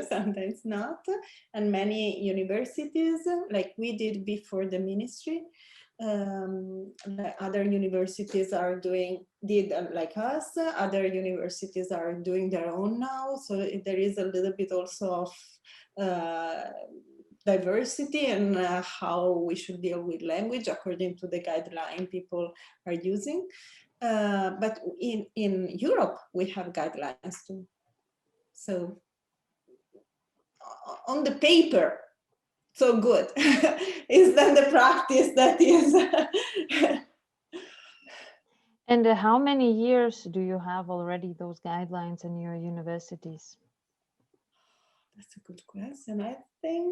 sometimes not. And many universities, like we did before the ministry, other universities are did like us, other universities are doing their own now. So there is a little bit also of diversity and how we should deal with language according to the guideline people are using. But in Europe, we have guidelines too. So on the paper, so good. Is then the practice that is. And how many years do you have already those guidelines in your universities? That's a good question. I think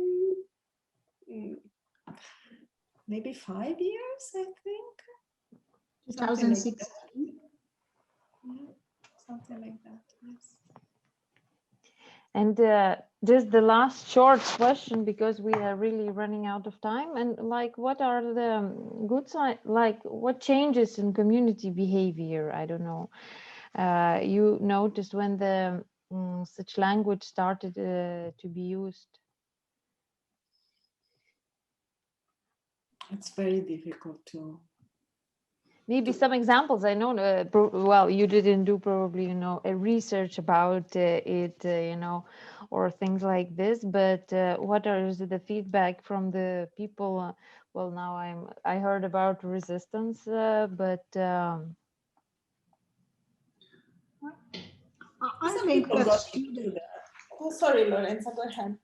maybe 5 years, I think. 2016. Something like that, yes. And just the last short question, because we are really running out of time. And like, what are the good side? Like, what changes in community behavior? I don't know. You noticed when the such language started to be used? It's very difficult to. Maybe some examples. I know, well, you didn't do probably, you know, a research about it, you know, or things like this. But what is the feedback from the people? Well, now I heard about resistance, but I think that students. Oh, sorry, Lorenzo, go ahead.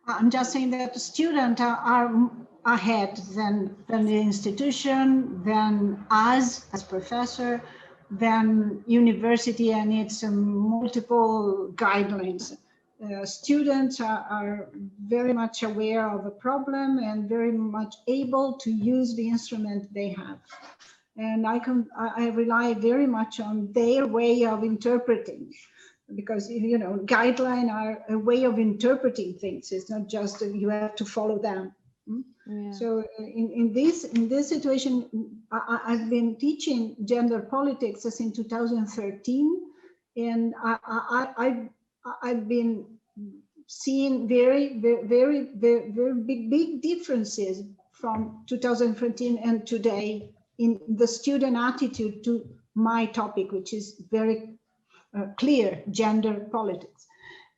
I'm just saying that the students are ahead than the institution, than us as professor, than university and its multiple guidelines. Students are very much aware of a problem and very much able to use the instrument they have. And I rely very much on their way of interpreting. Because, you know, guidelines are a way of interpreting things. It's not just you have to follow them. Yeah. So in this situation, I've been teaching gender politics since 2013, and I've been seeing very big differences from 2013 and today in the student attitude to my topic, which is very clear, gender politics.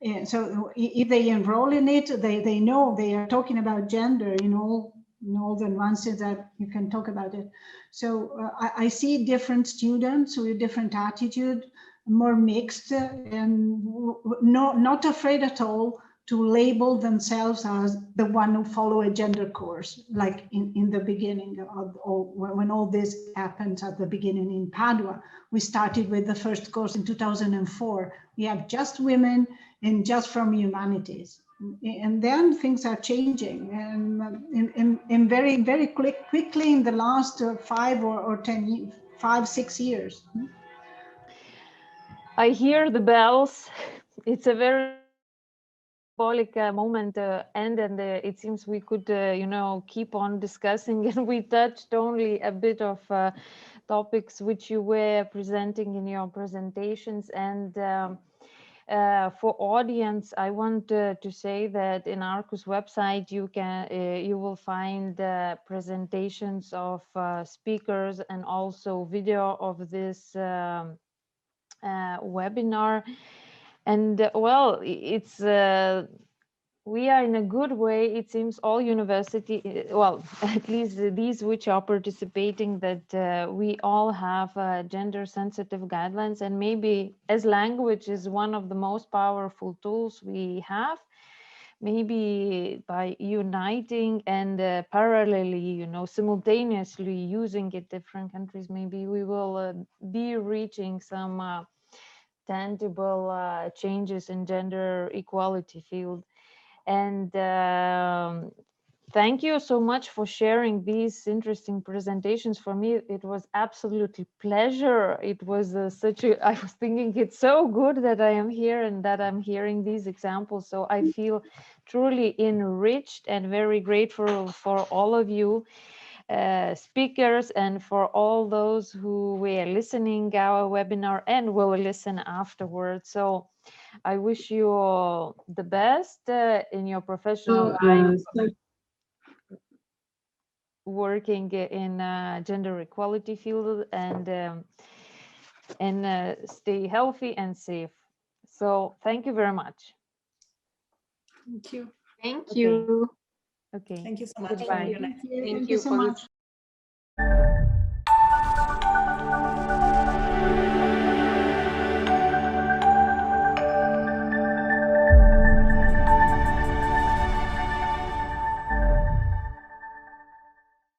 And so if they enroll in it, they know they are talking about gender in all the nuances that you can talk about it. So I see different students with different attitude, more mixed, and not afraid at all to label themselves as the one who follow a gender course, like in the beginning of when all this happened at the beginning in Padua. We started with the first course in 2004. We have just women and just from humanities. And then things are changing, and in very, very quickly in the last 5 or 6 years. I hear the bells. It's a very symbolic moment and it seems we could keep on discussing, and we touched only a bit of topics which you were presenting in your presentations. And for audience, I want to say that in Arqus website you will find presentations of speakers and also video of this webinar. And well, it's we are in a good way. It seems all university, well, at least these which are participating, that we all have gender sensitive guidelines, and maybe as language is one of the most powerful tools we have, maybe by uniting and parallelly, simultaneously using it in different countries, maybe we will be reaching some tangible changes in gender equality field. And thank you so much for sharing these interesting presentations. For me, it was absolutely pleasure. It was I was thinking it's so good that I am here and that I'm hearing these examples. So I feel truly enriched and very grateful for all of you speakers and for all those who were listening our webinar and will listen afterwards. So I wish you all the best in your professional life, working in gender equality field, and stay healthy and safe. So thank you very much. Thank you. Thank you. Okay. Thank you so much. Goodbye. Thank you so much.